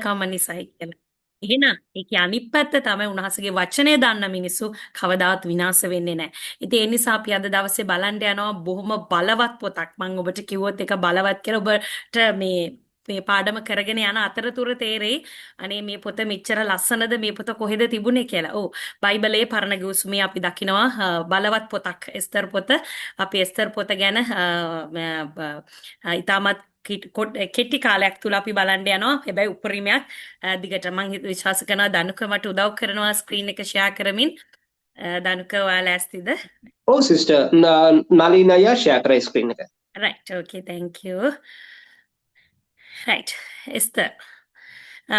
කම නිසායි කියලා. එහෙනම් ඒකේ අනිත් පැත්ත තමයි උන්වහන්සේගේ වචනේ දන්න මිනිස්සු කවදාවත් විනාශ වෙන්නේ නැහැ. ඉතින් ඒ නිසා අපි අද දවසේ බලන්න යනවා බොහොම බලවත් පොතක්. මම ඔබට කිව්වොත් ඒක බලවත් කියලා ඔබට මේ පාඩම කරගෙන යන අතරතුර තේරෙයි අනේ මේ පොත මෙච්චර ලස්සනද මේ පොත කොහෙද තිබුණේ කියලා. ඔව් බයිබලයේ පරණ ගිවිසුමේ අපි දකිනවා බලවත් පොතක් එස්තර් පොත. අපි එස්තර් පොත ගැන ඉතාමත් කෙටි කාලයක් තුල අපි බලන්න යනවා. හැබැයි උපරිමයක් දිගට මම විශ්වාස කරනවා දනුක මට උදව් කරනවා ස්ක්‍රීන් එක ෂෙයා කරමින්. දනුක ඔයාලා ඇස්තිද? Oh, sister, Nalina ya share කරයි screen එක. right okay thank you. right එස්තර්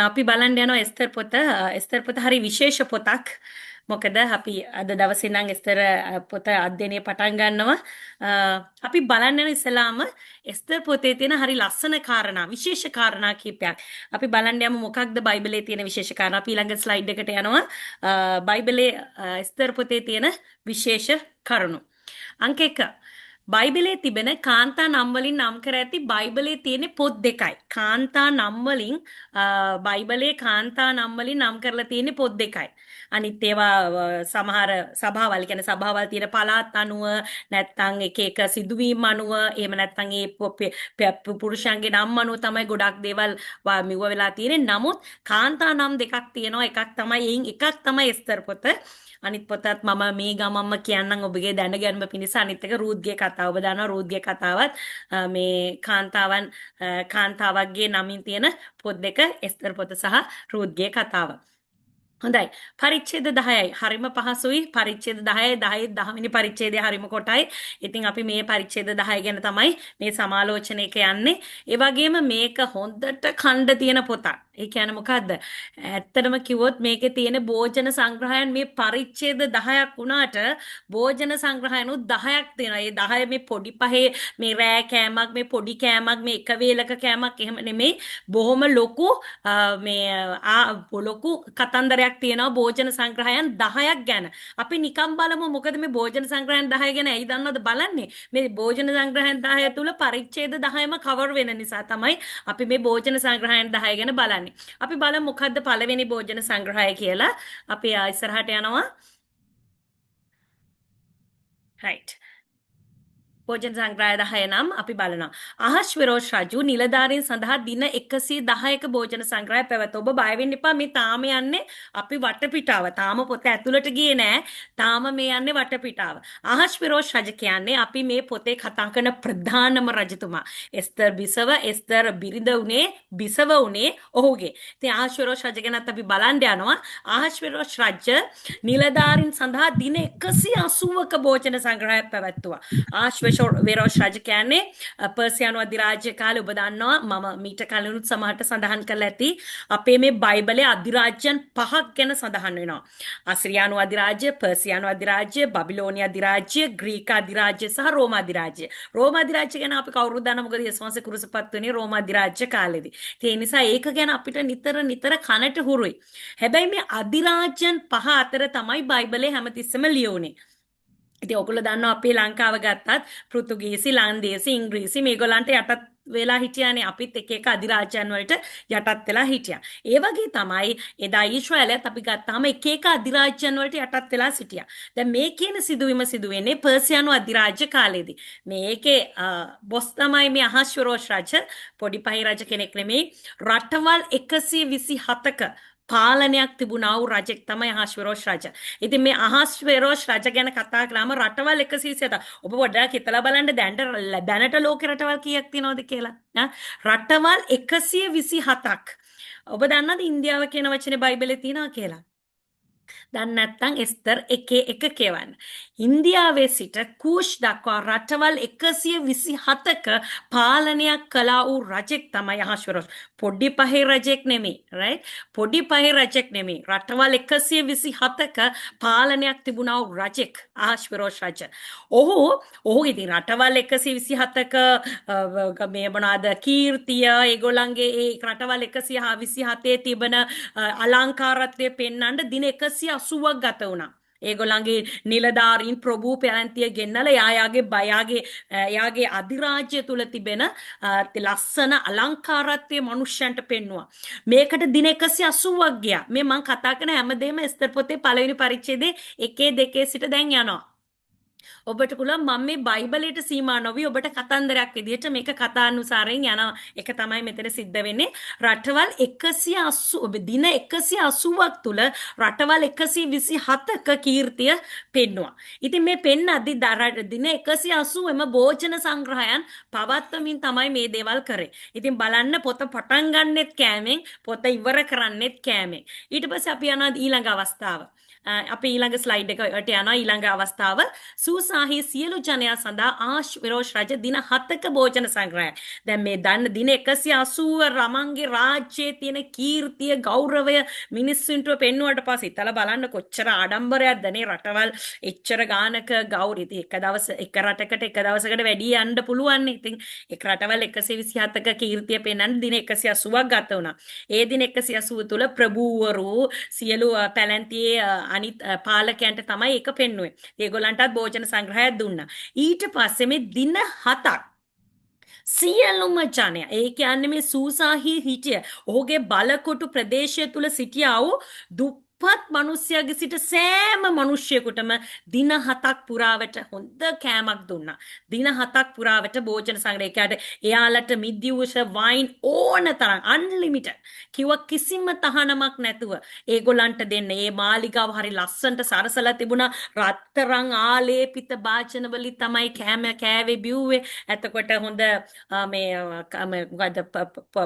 අපි බලන්න යනවා එස්තර් පොත හරි විශේෂ පොතක්. මොකද අපි අද දවසේ නම් එස්තර පොත අධ්‍යයනය පටන් ගන්නවා. අපි බලන්න යන ඉස්සලාම එස්තර් පොතේ තියෙන හරි ලස්සන කාරණා, විශේෂ කාරණා කීපයක්. අපි බලන්න යමු මොකක්ද බයිබලයේ තියෙන විශේෂ කාරණා. අපි ඊළඟ ස්ලයිඩ් එකට යනවා. බයිබලයේ එස්තර් පොතේ තියෙන විශේෂ කරුණු. අංක 1 බයිබලයේ තිබෙන කාන්තා නම් වලින් නම් කර ඇති බයිබලයේ තියෙන පොත් දෙකයි. කාන්තා නම් වලින් බයිබලයේ කාන්තා නම් වලින් නම් කරලා තියෙන පොත් දෙකයි. අනිත් ඒවා සමහර සභාවල් කියන්නේ සභාවල් තියෙන පළාත් අනුව නැත්නම් එක එක සිදුවීම් අනුව එහෙම නැත්නම් ඒ පුරුෂයන්ගේ නම් අනුව තමයි ගොඩක් දේවල් මිව වෙලා තියෙන්නේ. නමුත් කාන්තා නම් දෙකක් තියෙනවා. එකක් තමයි එයින් එකක් තමයි එස්තර් පොත. අනිත් පොතත් මම මේ ගමම්ම කියන්නම් ඔබගේ දැනගැන්ම පිණිස. අනිත් එක රූත්ගේ කතාව. ඔබ දන්නවා රූත්ගේ කතාවත් මේ කාන්තාවක්ගේ නමින් තියෙන පොත් දෙක එස්තර් පොත සහ රූත්ගේ කතාව. හොඳයි පරිච්ඡේද 10යි හරිම පහසුයි පරිච්ඡේද 10 10 10 වෙනි පරිච්ඡේදය හරිම කොටයි. ඉතින් අපි මේ පරිච්ඡේද 10 ගැන තමයි මේ සමාලෝචනයක යන්නේ. ඒ වගේම මේක හොඳට ඛණ්ඩ තියෙන පොතක්. ඒ කියන්නේ මොකද්ද? ඇත්තටම කිව්වොත් මේකේ තියෙන භෝජන සංග්‍රහයන් මේ පරිච්ඡේද 10ක් වුණාට භෝජන සංග්‍රහයනුත් 10ක් තියෙනවා. ඒ 10 මේ පොඩි පහේ මේ රෑ කෑමක් මේ පොඩි කෑමක් මේ එක වේලක කෑමක් එහෙම නෙමෙයි. බොහොම ලොකු ලොකු කතන්දරයක් තියෙනවා භෝජන සංග්‍රහයන් 10ක් ගැන. අපි නිකම් බලමු මොකද මේ භෝජන සංග්‍රහයන් 10 ගැන ඇයි දන්නවද බලන්නේ? මේ භෝජන සංග්‍රහයන් 10 තුල පරිච්ඡේද 10ම කවර් වෙන නිසා තමයි අපි මේ භෝජන සංග්‍රහයන් 10 ගැන බලන්නේ. අපි බලමු මොකද්ද පළවෙනි භෝජන සංග්‍රහය කියලා. අපි ඉස්සරහට යනවා. right භෝජන සංග්‍රහය 10 නම් අපි බලනවා. අහශ්වරෝෂ් රජු නිලධාරීන් සඳහා දින 110ක භෝජන සංග්‍රහය පැවැත්. ඔබ බය වෙන්න එපා මේ තාම යන්නේ අපි වටපිටාව. තාම පොත ඇතුළට ගියේ නෑ. තාම මේ යන්නේ වටපිටාව. අහශ්වරෝෂ් රජ කියන්නේ අපි මේ පොතේ කතා කරන ප්‍රධානම රජතුමා. එස්තර් බිසව එස්තර් බිරිඳ උනේ බිසව උනේ ඔහුගේ. ඉතින් අහශ්වරෝෂ් රජ ගැනත් අපි බලන්න යනවා. අහශ්වරෝෂ් රජ නිලධාරීන් සඳහා දින 180ක භෝජන සංග්‍රහයක් පැවැත්තුවා. වෙරෝෂ් රජ කියන්නේ පර්සියානු අධිරාජ්‍ය කාලේ ඔබ දන්නවා මම මීට කලිනුත් සමහරට සඳහන් කරලා ඇති අපේ මේ බයිබලයේ අධිරාජ්‍යයන් පහක් ගැන සඳහන් වෙනවා. අසිරියානු අධිරාජ්‍ය, පර්සියානු අධිරාජ්‍ය, බබිලෝනිය අධිරාජ්‍ය, ග්‍රීක අධිරාජ්‍ය සහ රෝම අධිරාජ්‍ය. රෝම අධිරාජ්‍ය ගැන අපි කවුරුද දන්නා මොකද යස්වංශ කුරුසපත් වෙන්නේ රෝම අධිරාජ්‍ය කාලෙදී. ඒ නිසා ඒක ගැන අපිට නිතර කනට හුරුයි. හැබැයි මේ අධිරාජ්‍යයන් පහ අතර තමයි බයිබලයේ හැමතිස්සෙම ලියුනේ. ඉතින් ඔයගොල්ලෝ දන්නවා අපේ ලංකාව ගත්තත් පෘතුගීසි ලන්දේසි ඉංග්‍රීසි මේගොල්ලන්ට යටත් වෙලා හිටියානේ අපිත් එක එක අධිරාජ්‍යයන් වලට යටත් වෙලා හිටියා. ඒ වගේ තමයි එදා ඊශ්‍රායලයත් අපි ගත්තාම එක එක අධිරාජ්‍යයන් වලට යටත් වෙලා සිටියා. දැන් මේ කියන සිදුවීම සිදුවෙන්නේ පර්සියානු අධිරාජ්‍ය කාලේදී. මේකේ බොස් තමයි මේ අහශ්වරෝෂ් රජ පොඩි පහේ රජ කෙනෙක් නෙමෙයි. රටවල් 127ක පාලනයක් තිබුණා වූ රජෙක් තමයි අහශ්වරෝෂ් රජ. ඉතින් මේ අහශ්වරෝෂ් රජ ගැන කතා කළාම රටවල් 127. ඔබ පොඩ්ඩක් හිතලා බලන්න දැනට ලෝකේ රටවල් කීයක් තියෙනවද කියලා. රටවල් 127ක්. ඔබ දන්නවද ඉන්දියාව කියන වචනේ බයිබලේ තියෙනවා කියලා? දැන් නැත්තම් එස්තර් එකේ එක කියවන්න. ඉන්දියාවේ සිට කූෂ් දක්වා රටවල් 127ක පාලනයක් කළා වූ රජෙක් තමයි අහශ්වරෝෂ්. පොඩි පහේ රජෙක් නෙමෙයි, right? පොඩි පහේ රජෙක් නෙමෙයි. රටවල් 127ක පාලනයක් තිබුණා වූ රජෙක් අහශ්වරෝෂ් රජ. ඔහු ඉතින් රටවල් 127ක මේ මොනවාද කීර්තිය ඒගොල්ලන්ගේ ඒ රටවල් 127 තිබෙන අලංකාරත්වය පෙන්වන්න දින 180ක් ගත වුණා. ඒගොල්ලන්ගේ නිලධාරීන් ප්‍රභූ පැලැන්තිය ගෙන්නලා එයාගේ අධිරාජ්‍ය තුල තිබෙන ලස්සන අලංකාරත්වයේ මනුෂ්‍යයන්ට පෙන්නවා. මේකට දින 180ක් ගියා. මේ මං කතා කරන හැමදේම එස්තර් පොතේ පළවෙනි පරිච්ඡේදයේ 1 2 සිට දැන් යනවා. ඔබට පුළුවන් මම මේ බයිබලයට සීමා නොවි ඔබට කතන්දරයක් විදිහට මේක කථානුසාරයෙන් යනවා. ඒක තමයි මෙතන සිද්ධ වෙන්නේ. රටවල් 180 දින 180ක් තුල රටවල් 127ක කීර්තිය පෙන්නවා. ඉතින් මේ පෙන්නද්දි දින 180ෙම භෝජන සංග්‍රහයන් පවත්වමින් තමයි මේ දේවල් කරේ. ඉතින් බලන්න පොත පටන් ගන්නෙත් කෑමෙන් පොත ඉවර කරන්නෙත් කෑමෙන්. ඊට පස්සේ අපි යනවා ඊළඟ අවස්ථාව. අපි ඊළඟ ස්ලයිඩ් එකට යනවා. ඊළඟ අවස්ථාව සූසාහි සියලු ජනයා සඳහා ආශ්විරෝෂ් රජ දින 7ක භෝජන සංග්‍රහය. දැන් මේ දන්න දින 180 රමන්ගේ රාජ්‍යයේ තියෙන කීර්තිය ගෞරවය මිනිස්සුන්ට පෙන්වුවට පස්සේ ඉතලා බලන්න කොච්චර ආඩම්බරයක්ද නේ. රටවල් එච්චර ගානක ගෞරවය. ඉතින් එක රටකට එක දවසකට වැඩි යන්න පුළුවන්. ඉතින් එක් රටවල් 127ක කීර්තිය පෙන්වන්න දින 180ක් ගත වුණා. ඒ දින 180 තුල ප්‍රභූවරු සියලු පැලැන්තියේ අනිත් පාලකයන්ට තමයි ඒක පෙන්වුවේ. ඒගොල්ලන්ටත් භෝජන සංග්‍රහයක් දුන්නා. ඊට පස්සේ මේ දින 7ක් සියලුම ජනයා ඒ කියන්නේ මේ සූසාහි හිටිය ඔහුගේ බලකොටු ප්‍රදේශය තුල සිටියා වූ දුප්පත් මිනිසයාගේ සිට සෑම මිනිසෙකුටම දින 7ක් පුරාවට හොඳ කෑමක් දුන්නා. දින 7ක් පුරාවට භෝජන සංග්‍රහයකට එයාලට මිද්‍යුෂ වයින් ඕන තරම් අන්ලිමිටඩ් කිව්ව කිසිම තහනමක් නැතුව ඒගොල්ලන්ට දෙන්න. මේ මාලිගාව හරි ලස්සනට සරසලා තිබුණා. රත්තරන් ආලේපිත භාජන වලින් තමයි කෑවේ බිව්වේ. එතකොට හොඳ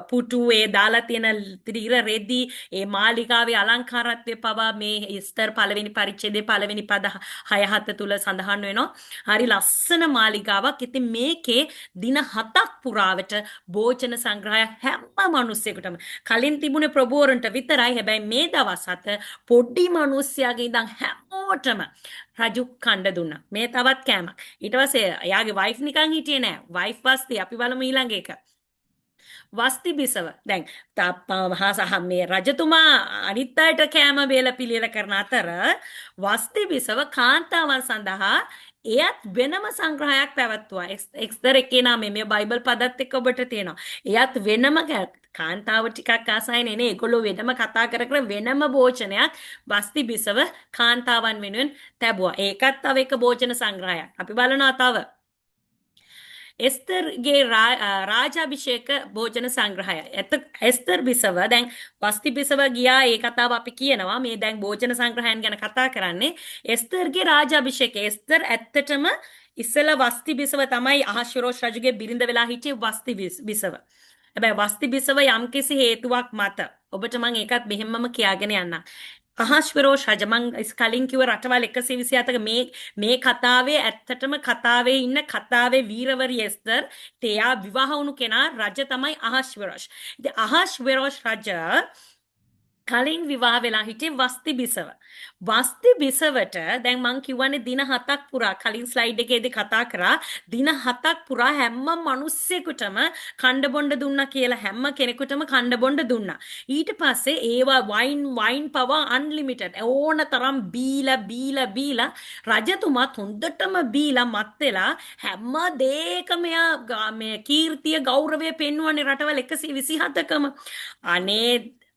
පුටුවේ දාලා තියෙන තිර රෙදි ඒ මාලිගාවේ අලංකාරත්වය පවා මේ එස්තර් පළවෙනි පරිච්ඡේදයේ පළවෙනි පද 6-7 තුල සඳහන් වෙනවා. හරි ලස්සන මාලිගාවක්. ඉතින් මේකේ දින 7ක් පුරාවට භෝජන සංග්‍රහය හැම මිනිස්සෙකුටම කලින් තිබුණේ ප්‍රභූවරුන්ට විතරයි. හැබැයි මේ දවස් 7 පොඩි මිනිස්සයාගේ ඉඳන් හැමෝටම රජු කණ්ඩ දුන්නා. මේ තවත් කෑමක්. ඊට පස්සේ එයාගේ වයිෆ් නිකන් හිටියේ නෑ. වයිෆ් වස්ති අපි බලමු ඊළඟ එක. වස්ති බිසව දැන් මේ රජතුමා අනිත් අයට කෑම බේල පිළියෙල කරන අතර වස්ති බිසව කාන්තාවන් සඳහා එයත් වෙනම සංග්‍රහයක් පැවැත්වුවා. එක්ස්තර එකේ නාමයේ මේ බයිබල් පදත් එක්ක ඔබට තියෙනවා. එයත් වෙනම කාන්තාව ටිකක් ආසයිනේ නේ. ඒගොල්ලෝ වෙනම කතා කර වෙනම භෝජනයක් වස්ති බිසව කාන්තාවන් වෙනුවෙන් තැබුවා. ඒකත් තව එක භෝජන සංග්‍රහයක්. අපි බලනවා තව එස්තරගේ රාජාභිෂේක භෝජන සංග්‍රහය. එස්තර් බිසව දැන් වස්ති බිසව ගියා. ඒ කතාව අපි කියනවා. මේ දැන් භෝජන සංග්‍රහයන් ගැන කතා කරන්නේ. එස්තරගේ රාජාභිෂේකය. එස්තර් ඇත්තටම ඉස්සෙල්ලා වස්ති බිසව තමයි අහශ්වරෝෂ් රජුගේ බිරිඳ වෙලා හිටියේ වස්ති බිසව. හැබැයි වස්ති බිසව යම්කිසි හේතුවක් මත ඔබට මම ඒකත් මෙහෙමම කියාගෙන යන්නම්. අහශ්වරෝෂ් රජ මං කලින් කිව්ව රටවල් 127ක මේ කතාවේ ඇත්තටම කතාවේ ඉන්න කතාවේ වීරවරිය එස්තර් එයා විවාහ වුණු කෙනා රජ තමයි අහශ්වරෝෂ්. ඉතින් අහශ්වරෝෂ් රජ කලින් විවාහ වෙලා හිටියේ වස්ති බිසව. වස්ති බිසවට දැන් මං කියවනේ දින 7ක් පුරා කලින් ස්ලයිඩ් එකේදී කතා කරා දින 7ක් පුරා හැම මිනිස්සෙකුටම කණ්ඩ බොණ්ඩ දුන්නා කියලා හැම කෙනෙකුටම කණ්ඩ බොණ්ඩ දුන්නා. ඊට පස්සේ ඒවා වයින් පවා අන්ලිමිටඩ් ඕන තරම් බීලා රජතුමාත් හොඳටම බීලා මත් වෙලා හැම දෙයකම මේ කීර්තිය ගෞරවය පෙන්වන්නේ රටවල් 127කම. අනේ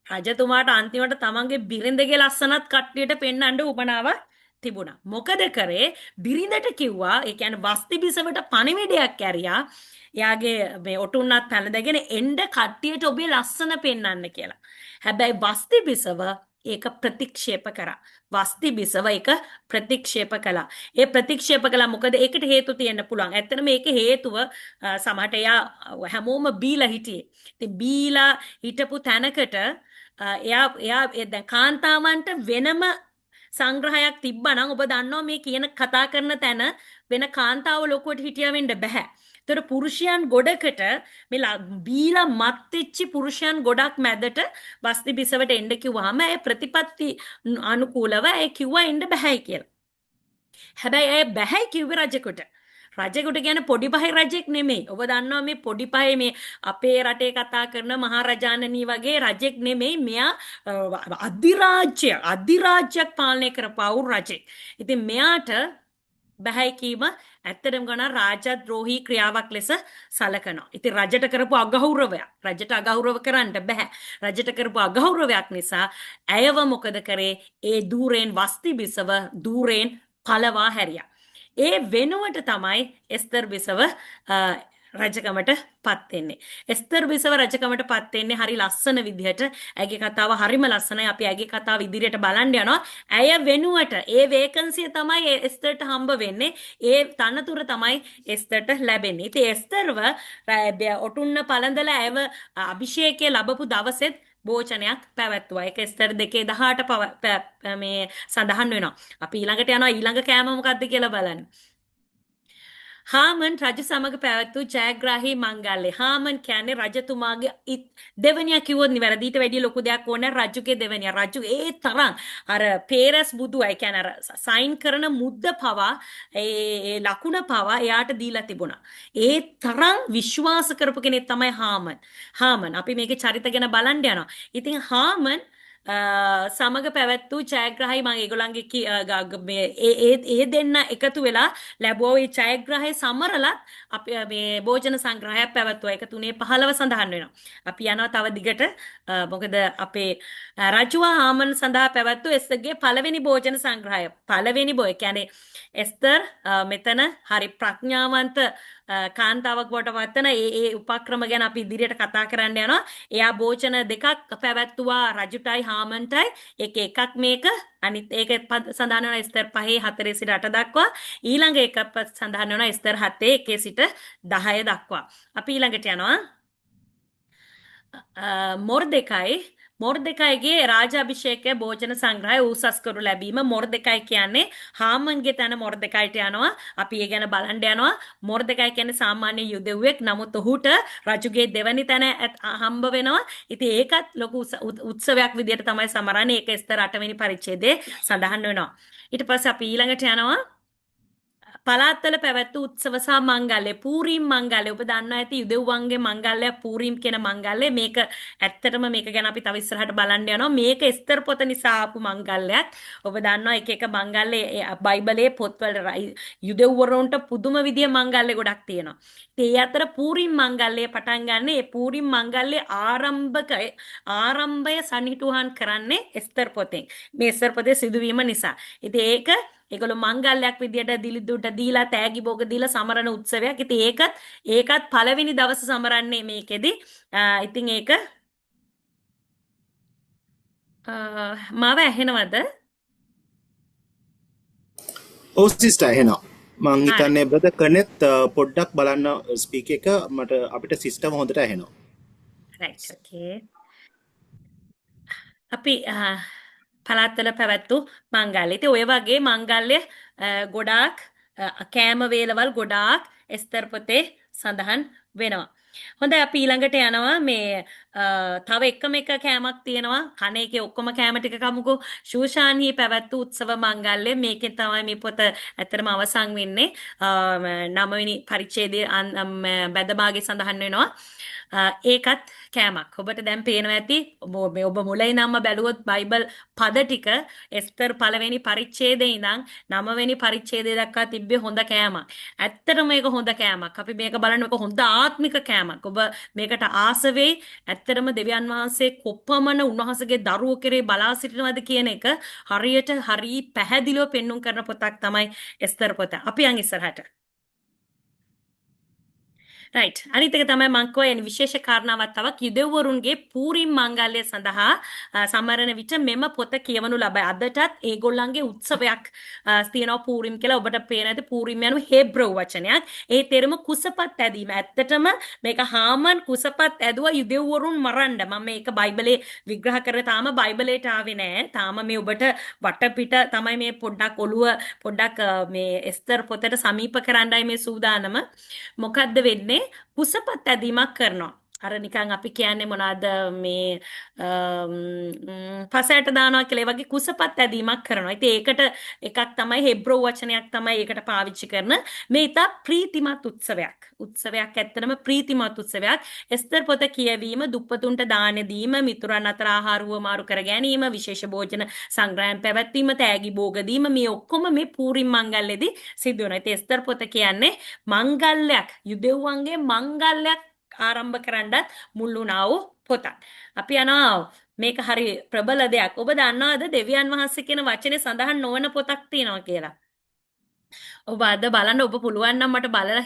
රජතුමාට අන්තිමට තමන්ගේ බිරිඳගේ ලස්සනත් කට්ටියට පෙන්වන්න උපනාවක් තිබුණා. මොකද කරේ බිරිඳට කිව්වා ඒ කියන්නේ වස්ති බිසවට පණිවිඩයක් ඇරියා. එයාගේ මේ ඔටුන්නත් පැනදගෙන එන්න කට්ටියට ඔබේ ලස්සන පෙන්වන්න කියලා. හැබැයි වස්ති බිසව ඒක ප්‍රතික්ෂේප කරා. වස්ති බිසව ඒක ප්‍රතික්ෂේප කළා. ඒ ප්‍රතික්ෂේප කළා මොකද ඒකට හේතු තියෙන්න පුළුවන්. ඇත්තටම මේක හේතුව සමහරට එයා හැමෝම බීලා හිටියේ. ඉතින් බීලා හිටපු තැනකට එයා දැන් කාන්තාවන්ට වෙනම සංග්‍රහයක් තිබ්බනම් ඔබ දන්නවා මේ කියන කතා කරන තැන වෙන කාන්තාව ලොකුවට හිටියා වෙන්න බෑ. ඒතර පුරුෂයන් ගොඩකට මේ බීලා මත් වෙච්ච පුරුෂයන් ගොඩක් මැදට වස්ති බිසවට එන්න කිව්වහම ඒ ප්‍රතිපත්ති අනුකූලව ඒ කිව්වා එන්න බෑයි කියලා. හැබැයි ඒ බෑයි කිව්වේ රජෙකුට. රජෙකුට කියන්නේ පොඩි පහේ රජෙක් නෙමෙයි. ඔබ දන්නවා මේ පොඩි පහේ මේ අපේ රටේ කතා කරන මහරජාණනී වගේ රජෙක් නෙමෙයි. මෙයා අධිරාජ්‍යයක් පාලනය කරපු රජෙක්. ඉතින් මෙයාට බැහැයි කීම ඇත්තටම ගන්න රාජද්‍රෝහී ක්‍රියාවක් ලෙස සලකනවා. ඉතින් රජට කරපු අගෞරවයක්. රජට අගෞරව කරන්න බෑ. රජට කරපු අගෞරවයක් නිසා ඇයව මොකද කරේ? ඒ දූරෙන් වස්ති බිසව දූරෙන් පළවා හැරියා. ඒ වෙනුවට තමයි එස්තර් බිසව රජකමට පත් වෙන්නේ. එස්තර් බිසව රජකමට පත් වෙන්නේ හරි ලස්සන විදිහට. ඇගේ කතාව හරිම ලස්සනයි. අපි ඇගේ කතාව ඉදිරියට බලන්න යනවා. ඇය වෙනුවට ඒ වේකන්සිය තමයි එස්තර්ට හම්බ වෙන්නේ. ඒ තනතුර තමයි එස්තර්ට ලැබෙන්නේ. ඉතින් එස්තර්ව ඔටුන්න පළඳලා ඇයව අභිෂේකය ලැබපු දවසෙත් භෝජනයක් පැවැත්තුවා. ඒක එස්තර් 2:18 මේ සඳහන් වෙනවා. අපි ඊළඟට යනවා ඊළඟ කෑම මොකද්ද කියලා බලන්න. හාමන් රජ සමග පැවැත් වූ ජයග්‍රාහී මංගල්‍ය. හාමන් කියන්නේ රජතුමාගේ දෙවනියා කිව්වොත් නිවැරදි. ඊට වැඩිය ලොකු දෙයක් ඕනේ රජුගේ දෙවනියා. රජු ඒ තරම් අර පේරස් බුදුයි කියන්නේ අර සයින් කරන මුද්ද පවා ඒ ලකුණ පවා එයාට දීලා තිබුණා. ඒ තරම් විශ්වාස කරපු කෙනෙක් තමයි හාමන්. හාමන් අපි මේකේ චරිත ගැන බලන්න යනවා. ඉතින් හාමන් සමග පැවැත් වූ ජයග්‍රහයි මම ඒගොල්ලන්ගේ ඒ දෙන්න එකතු වෙලා ලැබුවා. ඒ ජයග්‍රහය සමරලත් අපි මේ භෝජන සංග්‍රහයක් පැවැත්වුවා. ඒක 3:15 සඳහන් වෙනවා. අපි යනවා තව දිගට. මොකද අපේ රජුවා හාමන් සඳහා පැවැත්වූ එස්තරගේ පළවෙනි භෝජන සංග්‍රහය. පළවෙනි කියන්නේ එස්තර් මෙතන හරි ප්‍රඥාවන්ත කාන්තාවක් බවට පත්වන ඒ උපක්‍රම ගැන අපි ඉදිරියට කතා කරන්න යනවා. එයා භෝජන දෙකක් පැවැත්තුවා රජුටයි හාමන්ටයි. එකක් මේක අනිත් ඒක සඳහන් වෙනවා එස්තර් 5:4 සිට 8 දක්වා. ඊළඟ එක සඳහන් වෙනවා එස්තර් 7:1 සිට 10 දක්වා. අපි ඊළඟට යනවා මොර්දෙකයිගේ රාජාභිෂේකයේ භෝජන සංග්‍රහය උසස් කරු ලැබීම. මොර්දෙකයි කියන්නේ හාමන්ගේ තැන මොර්දෙකයිට යනවා. අපි ඒ ගැන බලන්න යනවා. මොර්දෙකයි කියන්නේ සාමාන්‍ය යුදෙව්වෙක්. නමුත් ඔහුට රජුගේ දෙවනි තැන හම්බ වෙනවා. ඉතින් ඒකත් ලොකු උත්සවයක් විදිහට තමයි සමරන්නේ. ඒක එස්තර 8 වෙනි පරිච්ඡේදයේ සඳහන් වෙනවා. ඊට පස්සේ අපි ඊළඟට යනවා පලාත්තල පැවැත්වූ උත්සව සහ මංගල්‍ය. පූරීම් මංගල්‍ය. ඔබ දන්නවා ඇති යුදෙව්වන්ගේ මංගල්‍ය පූරීම් කියන මංගල්‍ය. මේක ඇත්තටම මේක ගැන අපි තව ඉස්සරහට බලන්න යනවා. මේක එස්තර් පොත නිසා ආපු මංගල්‍යයක්. ඔබ දන්නවා එක මංගල්‍ය බයිබලයේ පොත්වල යුදෙව්වරුන්ට පුදුම විදිය මංගල්‍ය ගොඩක් තියෙනවා. ඒ අතර පූරීම් මංගල්‍ය පටන් ගන්න. ඒ පූරීම් මංගල්‍ය ආරම්භය සනිටුහන් කරන්නේ එස්තර් පොතෙන්. මේ එස්තර් පොතේ සිදුවීම නිසා. ඉතින් ඒගොල්ලෝ මංගල්‍යයක් විදියට දිලිදුට දීලා තෑගි භෝග දීලා සමරන උත්සවයක්. ඉතින් ඒකත් පළවෙනි දවස් සමරන්නේ මේකෙදි. ඉතින් ඒක මාව ඇහෙනවද? ඔව් සිස්ටර් ඇහෙනවා. මං හිතන්නේ බ්‍රදර් කනෙත් පොඩ්ඩක් බලන්න ස්පීක් එක මට අපිට සිස්ටම් හොඳට ඇහෙනවා. රයිට් ඕකේ. අපි පළාත්වල පැවැත්වූ මංගල්‍ය. ඉතින් ඔය වගේ මංගල්‍ය ගොඩාක් කෑම වේලවල් ගොඩාක් එස්තර් පොතේ සඳහන් වෙනවා. හොඳයි අපි ඊළඟට යනවා මේ තව එකම එක කෑමක් තියෙනවා. කන එකේ ඔක්කොම කෑම ටික කමුකෝ. ශූෂාන්හි පැවැත්වූ උත්සව මංගල්‍ය. මේකෙන් තමයි මේ පොත ඇත්තටම අවසන් වෙන්නේ. 9 වෙනි පරිච්ඡේදයේ බැදභාගයේ සඳහන් වෙනවා. ඒකත් කෑමක්. ඔබට දැන් පේනවා ඇති ඔබ මුලින් ඉඳන්ම බැලුවොත් බයිබල් පද ටික එස්තර් පළවෙනි පරිච්ඡේදයේ ඉඳන් 9 වෙනි පරිච්ඡේදය දක්වා තිබ්බේ හොඳ කෑමක්. ඇත්තටම මේක හොඳ කෑමක්. අපි මේක බලන්න මේක හොඳ ආත්මික කෑමක්. ඔබ මේකට ආස වෙයි. ඇත්තටම දෙවියන් වහන්සේ කොපමණ උන්වහන්සේගේ දරුවෝ කෙරේ බලා සිටිනවද කියන එක හරියට හරි පැහැදිලිව පෙන්눔 කරන පොතක් තමයි එස්තර් පොත. අපි යන් ඉස්සරහට. රයිට් අනිත් එක තමයි මම කියවන විශේෂ කාරණාවක් තවක් යුදෙව්වරුන්ගේ පූරීම් මංගල්‍ය සඳහා සමරන විට මෙම පොත කියවනු ලබයි. අදටත් ඒගොල්ලන්ගේ උත්සවයක් තියෙනවා පූරීම් කියලා. ඔබට පේන ඇති පූරීම් යනු හේබ්‍රව් වචනයක්. ඒ තේරුම කුසපත් ඇදීම. ඇත්තටම මේක හාමන් කුසපත් ඇදුවා යුදෙව්වරුන් මරන්න. මම මේක බයිබලේ විග්‍රහ කරලා තාම බයිබලයට ආවේ නෑ. තාම මේ ඔබට වටපිට තමයි මේ පොඩ්ඩක් ඔළුව පොඩ්ඩක් මේ එස්තර් පොතට සමීප කරන්නයි මේ සූදානම. මොකද්ද වෙන්නේ? කුසපත් ඇදීමක් කරනවා. අර නිකන් අපි කියන්නේ මොනවාද මේ පසයට දානවා කියලා ඒ වගේ කුසපත් ඇදීමක් කරනවා. ඉතින් ඒකට එකක් තමයි හෙබ්‍රෝ වචනයක් තමයි ඒකට පාවිච්චි කරන මේ ඉතා ප්‍රීතිමත් උත්සවයක්. උත්සවයක් ඇත්තටම ප්‍රීතිමත් උත්සවයක්. එස්තර් පොත කියවීම, දුප්පතුන්ට දාන දීම, මිතුරන් අතර ආහාර වමාරු කර ගැනීම, විශේෂ භෝජන සංග්‍රහයන් පැවැත්වීම, තෑගි භෝග දීම මේ ඔක්කොම මේ පූරිම් මංගල්‍යයේදී සිද්ධ වෙනවා. ඉතින් එස්තර් පොත කියන්නේ මංගල්‍යයක්, යුදෙව්වන්ගේ මංගල්‍යයක් ආරම්භ කරන්නත් මුල් වුණා වූ පොතක්. අපි යනවා මේක හරි ප්‍රබල දෙයක්. ඔබ දන්නවද දෙවියන් වහන්සේ කියන වචනේ සඳහන් නොවන පොතක් තියෙනවා කියලා? ඔබ අද බලන්න ඔබ පුළුවන් නම් මට බලලා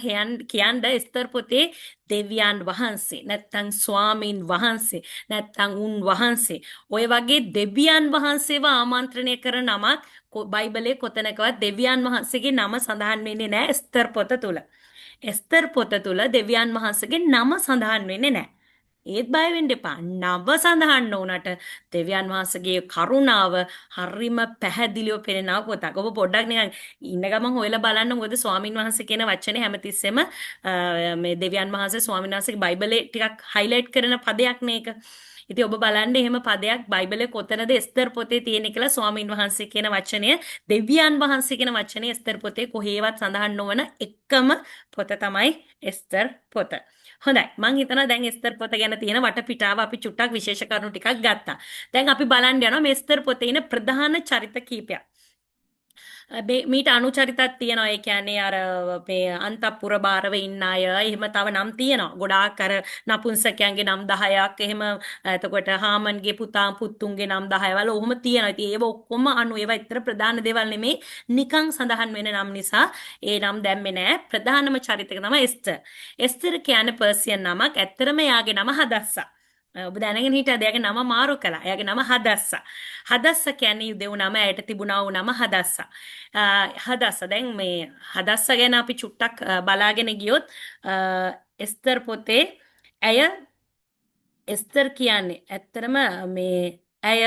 කියන්න එස්තර් පොතේ දෙවියන් වහන්සේ නැත්තම් ස්වාමීන් වහන්සේ නැත්තම් උන් වහන්සේ ඔය වගේ දෙවියන් වහන්සේව ආමන්ත්‍රණය කරන නමක් බයිබලයේ කොතනකවත් දෙවියන් වහන්සේගේ නම සඳහන් වෙන්නේ නැහැ එස්තර් පොත තුල. එස්තර් පොත තුල දෙවියන් වහන්සේගේ නම සඳහන් වෙන්නේ නැහැ. ඒත් බය වෙන්න එපා. නව සඳහන් නොවුනට දෙවියන් වහන්සේගේ කරුණාව හරිම පැහැදිලිව පෙනෙන පොතක්. ඔබ පොඩ්ඩක් නිකන් ඉන්න ගමන් හොයලා බලන්න. මොකද ස්වාමින් වහන්සේ කියන වචනේ හැමතිස්සෙම මේ දෙවියන් වහන්සේ ස්වාමින් වහන්සේගේ බයිබලයේ ටිකක් හයිලයිට් කරන පදයක් නේක. ඉතින් ඔබ බලන්න එහෙම පදයක් බයිබලයේ කොතනද එස්තර් පොතේ තියෙන්නේ කියලා ස්වාමින් වහන්සේ කියන වචනය දෙවියන් වහන්සේ කියන වචනේ එස්තර් පොතේ කොහේවත් සඳහන් නොවන එකම පොත තමයි එස්තර් පොත. හොඳයි මං හිතනවා දැන් එස්තර් පොත ගැන තියෙන වටපිටාව අපි චුට්ටක් විශේෂ කරුණු ටිකක් ගත්තා. දැන් අපි බලන්න යනවා මේ එස්තර් පොතේ ඉන්න ප්‍රධාන චරිත කීපයක්. මීට අනුචරිතක් තියෙනවා. ඒ කියන්නේ අර මේ අන්තපුර බාරව ඉන්න අය එහෙම තව නම් තියෙනවා. ගොඩාක් අර නපුංසකයන්ගේ නම් 10ක් එහෙම එතකොට හාමන්ගේ පුතා පුතුන්ගේ නම් 10 වල ඔහොම තියෙනවා. ඉතින් ඒව ඔක්කොම ඒවා ඇත්තට ප්‍රධාන දේවල් නෙමෙයි. නිකන් සඳහන් වෙන නම් නිසා ඒ නම් දැම්මේ නෑ. ප්‍රධානම චරිතක තමයි එස්තර්. එස්තර් කියන්නේ පර්සියන් නමක්. ඇත්තටම එයාගේ නම හදස්සා. ඔබ දැනගෙන හිටියද? එයාගේ නම මාරු කළා. එයාගේ නම හදස්සා. හදස්සා කියන්නේ යුදෙව් නම. ඇයට තිබුණා වූ නම හදස්සා. හදස්සා දැන් මේ හදස්සා ගැන අපි චුට්ටක් බලාගෙන ගියොත් එස්තර් පොතේ ඇය එස්තර් කියන්නේ ඇත්තටම මේ ඇය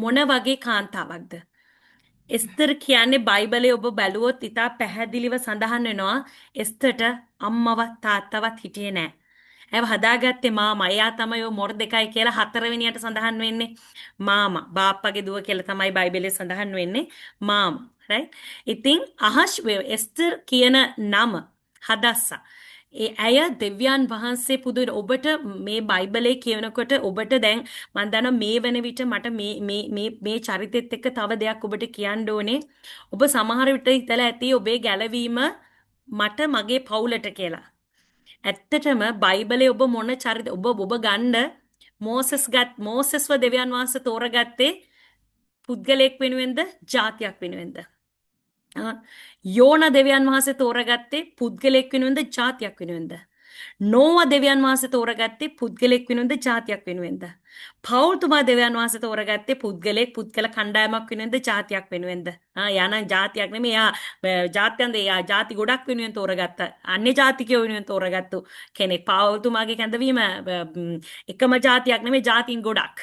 මොන වගේ කාන්තාවක්ද? එස්තර් කියන්නේ බයිබලයේ ඔබ බැලුවොත් ඉතා පැහැදිලිව සඳහන් වෙනවා එස්තරට අම්මවත් තාත්තවත් හිටියේ නෑ. ඇව හදාගත්තේ මාමා. එයා තමයි ඔය මොර්දෙකයි කියලා 4 වෙනියට සඳහන් වෙන්නේ. මාමා. බාප්පගේ දුව කියලා තමයි බයිබලයේ සඳහන් වෙන්නේ. මාමා. right? ඉතින් එස්තර් කියන නම හදස්සා. ඒ ඇය දෙවියන් වහන්සේ පුදුර ඔබට මේ බයිබලයේ කියනකොට ඔබට දැන් මම දන්නවා මේ වෙන විට මට මේ චරිතෙත් එක්ක තව දෙයක් ඔබට කියන්න ඕනේ. ඔබ සමහර විට හිතලා ඇති ඔබේ ගැලවීම මට මගේ පවුලට කියලා. ඇත්තටම බයිබලයේ ඔබ මොන චරිත ඔබ ගන්න මෝසෙස්ව දෙවියන් වහන්සේ තෝරගත්තේ පුද්ගලයෙක් වෙනුවෙන්ද ජාතියක් වෙනුවෙන්ද? යෝන දෙවියන් වහන්සේ තෝරගත්තේ පුද්ගලයෙක් වෙනුවෙන්ද ජාතියක් වෙනුවෙන්ද? නෝවා දෙවියන් වහන්සේ තෝරගත්තේ පුද්ගලයෙක් වෙනුවෙන්ද ජාතියක් වෙනුවෙන්ද? පෞල්තුමා දෙවියන් වහන්සේ තෝරගත්තේ පුද්ගල කණ්ඩායමක් වෙනුවෙන්ද ජාතියක් වෙනුවෙන්ද? යානම් ජාතියක් නෙමෙයි. යා ජාති ගොඩක් වෙනුවෙන් තෝරගත්ත. අන්‍ය ජාතිකයෝ වෙනුවෙන් තෝරගත්තු කෙනෙක්. පෞල්තුමාගේ කැඳවීම එකම ජාතියක් නෙමෙයි ජාතීන් ගොඩක්.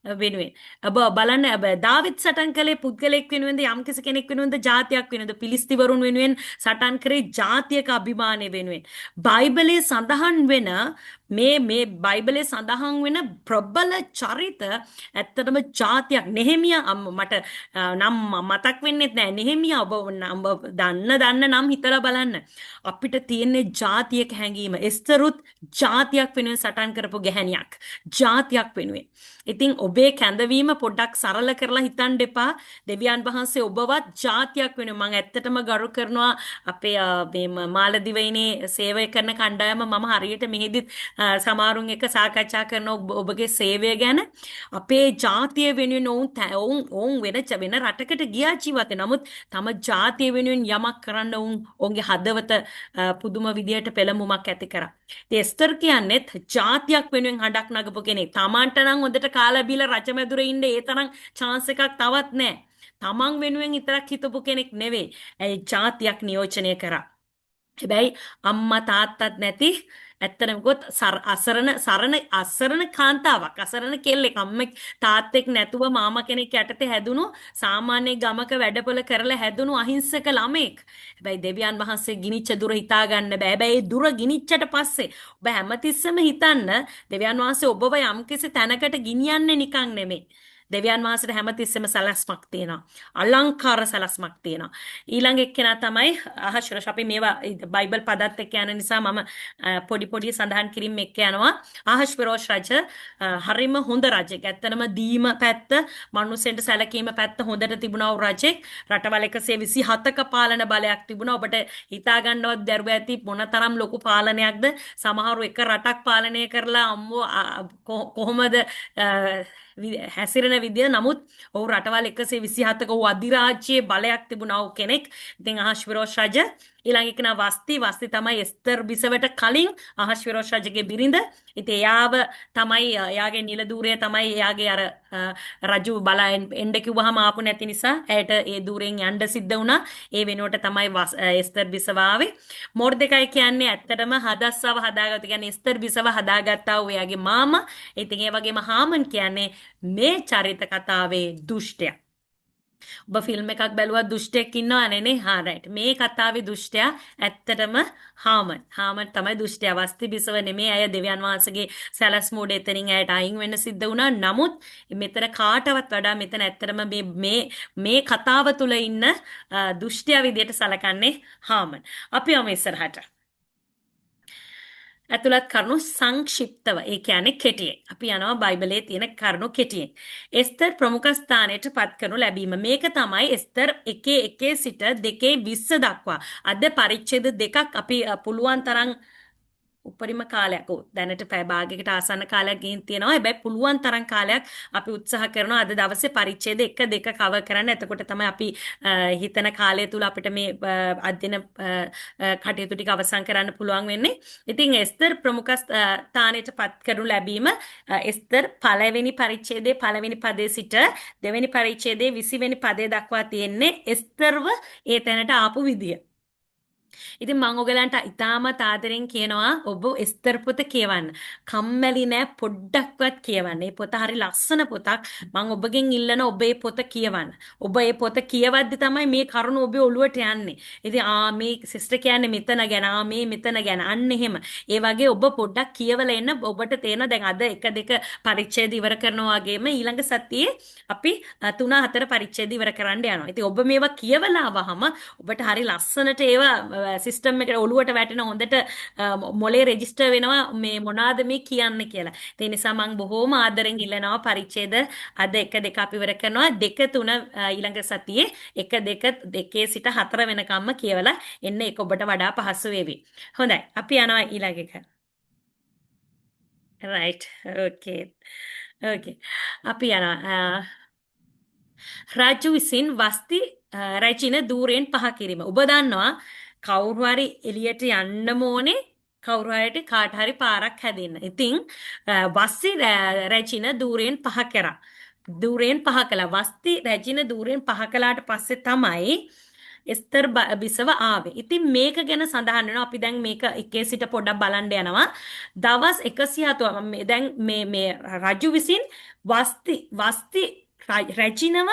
වෙනුවෙන් ඔබ බලන්න දාවිත් සටන් කළේ පුද්ගලෙක් වෙනුවෙන්ද යම්කිසි කෙනෙක් වෙනුවෙන්ද ජාතියක් වෙනුවෙන්ද? පිලිස්තිවරුන් වෙනුවෙන් සටන් කරේ ජාතියක අභිමානය වෙනුවෙන්. බයිබලයේ සඳහන් වෙන මේ බයිබලයේ සඳහන් වෙන ප්‍රබල චරිත ඇත්තටම ජාතියක්. නෙහෙමියා මට නම් මතක් වෙන්නේ නැහැ. නෙහෙමියා ඔබ දන්න නම් හිතලා බලන්න. අපිට තියෙන්නේ ජාතියක හැඟීම. එස්තරුත් ජාතියක් වෙනුවෙන් සටන් කරපු ගැහණියක්. ජාතියක් වෙනුවෙන්. ඉතින් ඔබේ කැඳවීම පොඩ්ඩක් සරල කරලා හිතන්න එපා. දෙවියන් වහන්සේ ඔබවත් ජාතියක් වෙනුවෙන් මම ඇත්තටම ගරු කරනවා අපේ මේ මාලදිවයිනේ සේවය කරන කණ්ඩායම. මම හරියට මෙහෙදිත් සමහරුන් එක්ක සාකච්ඡා කරන ඔබගේ සේවය ගැන. අපේ ජාතිය වෙනුවෙන් ඔවුන් වෙන රටකට ගියා ජීවිතේ. නමුත් තම ජාතිය වෙනුවෙන් යමක් කරන්න ඔවුන්ගේ හදවත පුදුම විදියට පෙළඹුමක් ඇති කරා. ඉතින් එස්තර් කියන්නේත් ජාතියක් වෙනුවෙන් හඬක් නගපු කෙනෙක්. තමන්ට නම් හොඳට කාලා බීලා රජමැදුරේ ඉන්න ඒ තරම් chance එකක් තවත් නැහැ. තමන් වෙනුවෙන් විතරක් හිතපු කෙනෙක් නෙවෙයි. ඒ ජාතියක් නියෝජනය කරා. හැබැයි අම්මා තාත්තත් නැති ඇත්තටම ගොත් අසරණ කාන්තාවක් අසරණ කෙල්ලෙක් අම්මෙක් තාත්තෙක් නැතුව මාමා කෙනෙක් යටතේ හැදුණු සාමාන්‍ය ගමක වැඩපොළ කරලා හැදුණු අහිංසක ළමෙක්. හැබැයි දෙවියන් වහන්සේ ගිනිච්ච දුර හිතා ගන්න බෑ. හැබැයි ඒ දුර ගිනිච්චට පස්සේ ඔබ හැමතිස්සෙම හිතන්න දෙවියන් වහන්සේ ඔබව යම්කිසි තැනකට ගෙනියන්නේ නිකන් නෙමෙයි. දෙවියන් වහන්සේට හැමතිස්සෙම සලස්මක් තියෙනවා. අලංකාර සලස්මක් තියෙනවා. ඊළඟ එක්කෙනා තමයි අහශ්වරෝෂ. අපි මේවා බයිබල් පදත් එක්ක යන නිසා මම පොඩි පොඩි සඳහන් කිරීම එක්ක යනවා. අහශ්වරෝෂ රජ හරිම හොඳ රජෙක්. ඇත්තනම දීම පැත්ත, මනුස්සෙන්ට සැලකීම පැත්ත හොඳට තිබුණා වූ රජෙක්. රටවල් 127ක පාලන බලයක් තිබුණා. ඔබට හිතා ගන්නවත් බැරුව ඇති මොනතරම් ලොකු පාලනයක්ද. සමහරු එක රටක් පාලනය කරලා අම්මෝ කොහොමද හැසිරෙන විදිය. නමුත් ඔහු රටවල් 127ක ඔහු අධිරාජ්‍යයේ බලයක් තිබුණා වූ කෙනෙක්. ඉතින් අහශ්වරෝෂ රජ ඊළඟ එක නා වස්ති තමයි එස්තර් බිසවට කලින් අහශ්වරෝෂ රජගේ බිරිඳ. ඉතින් එයාව තමයි එයාගේ නිලධූරය තමයි එයාගේ අර රජු බලෙන් එන්න කිව්වහම ආපු නැති නිසා ඇයට ඒ ධූරයෙන් යන්න සිද්ධ වුණා. ඒ වෙනුවට තමයි එස්තර් බිසව ආවේ. මොර්දෙකයි කියන්නේ ඇත්තටම හදස්සව හදාගත්ත කියන්නේ එස්තර් බිසව හදාගත්තා වූ එයාගේ මාමා. ඉතින් ඒ වගේම හාමන් කියන්නේ මේ චරිත කතාවේ දුෂ්ටයා. ඔබ ෆිල්ම් එකක් බැලුවා දුෂ්ටයෙක් ඉන්නවනේ නේ. හා රයිට්. මේ කතාවේ දුෂ්ටයා ඇත්තටම හාමන්. හාමන් තමයි දුෂ්ටයා. වස්ති බිසව නෙමේ. අය දෙවියන් වහන්සේගේ සැලස්මෝඩ එතනින් ඇයට අයින් වෙන්න සිද්ධ වුණා. නමුත් මෙතන කාටවත් වඩා මෙතන ඇත්තටම මේ කතාව තුල ඉන්න දුෂ්ටයා විදියට සලකන්නේ හාමන්. අපි යමු ඉස්සරහට. ඇතුළත් කරුණු සංක්ෂිප්තව ඒ කියන්නේ කෙටියෙන්. අපි යනවා බයිබලයේ තියෙන කරුණු කෙටියෙන්. එස්තර් ප්‍රමුඛ ස්ථානයට පත් කරනු ලැබීම. මේක තමයි එස්තර් 1:1 සිට 2:20 දක්වා. අද පරිච්ඡේද දෙකක් අපි පුළුවන් තරම් උපරිම කාලයක් දැනට පැය භාගයකට ආසන්න කාලයක් ගිහින් තියෙනවා. හැබැයි පුළුවන් තරම් කාලයක් අපි උත්සාහ කරනවා අද දවසේ පරිච්ඡේද 1-2 කවර් කරන්න. එතකොට තමයි අපි හිතන කාලය තුල අපිට මේ අධ්‍යයන කටයුතු ටික අවසන් කරන්න පුළුවන් වෙන්නේ. ඉතින් එස්තර් ප්‍රමුඛ ස්ථානයට පත් කරනු ලැබීම එස්තර් පළවෙනි පරිච්ඡේදයේ පළවෙනි පදයේ සිට දෙවෙනි පරිච්ඡේදයේ 20 වෙනි පදයේ දක්වා තියෙන්නේ එස්තරව ඒ තැනට ආපු විදිය. ඉතින් මම ඔයගලන්ට ඉතාමත් ආදරෙන් කියනවා ඔබ එස්තර් පොත කියවන්න. කම්මැලි නෑ පොඩ්ඩක්වත් කියවන්න. මේ පොත හරි ලස්සන පොතක්. මම ඔබගෙන් ඉල්ලන ඔබ මේ පොත කියවන්න. ඔබ මේ පොත කියවද්දි තමයි මේ කරුණ ඔබේ ඔළුවට යන්නේ. ඉතින් මේ සිස්ටර් කියන්නේ මෙතන ගැන මේ මෙතන ගැන අන්න එහෙම. ඒ වගේ ඔබ පොඩ්ඩක් කියවලා එන්න ඔබට තේරෙනවා දැන් අද 1-2 පරිච්ඡේද ඉවර කරනවා වගේම ඊළඟ සතියේ අපි 3-4 පරිච්ඡේද ඉවර කරන්න යනවා. ඉතින් ඔබ මේවා කියවලා ආවහම ඔබට හරි ලස්සනට ඒවා සිස්ටම් එකට ඔළුවට වැටෙන හොඳට මොලේ රෙජිස්ටර් වෙනවා මේ මොනවාද මේ කියන්නේ කියලා. ඒ නිසා මම බොහොම ආදරෙන් ඉල්ලනවා පරිච්ඡේද අද 1-2 අපි ඉවර කරනවා 2-3 ඊළඟ සතියේ 1-2 සිට 4 වෙනකම්ම කියවලා එන්න ඒක ඔබට වඩා පහසු වේවි. හොඳයි අපි යනවා ඊළඟ එක. right okay අපි යනවා රාජු විසින් වස්ති රැචින ධූරයෙන් පහ කිරීම. ඔබ දන්නවා කවුරු හරි එළියට යන්න ඕනේ කවුරු හරිට කාට හරි පාරක් හැදෙන්න. ඉතින් වස්ති රැචින ධූරයෙන් පහ කරා. ධූරයෙන් පහ කළා. වස්ති රැචින ධූරයෙන් පහ කළාට පස්සේ තමයි එස්තර් බිසව ආවේ. ඉතින් මේක ගැන සඳහන් වෙනවා. අපි දැන් මේක එකේ සිට පොඩ්ඩක් බලන්න යනවා. දවස් 107 දැන් මේ රජු විසින් වස්ති රැචිනව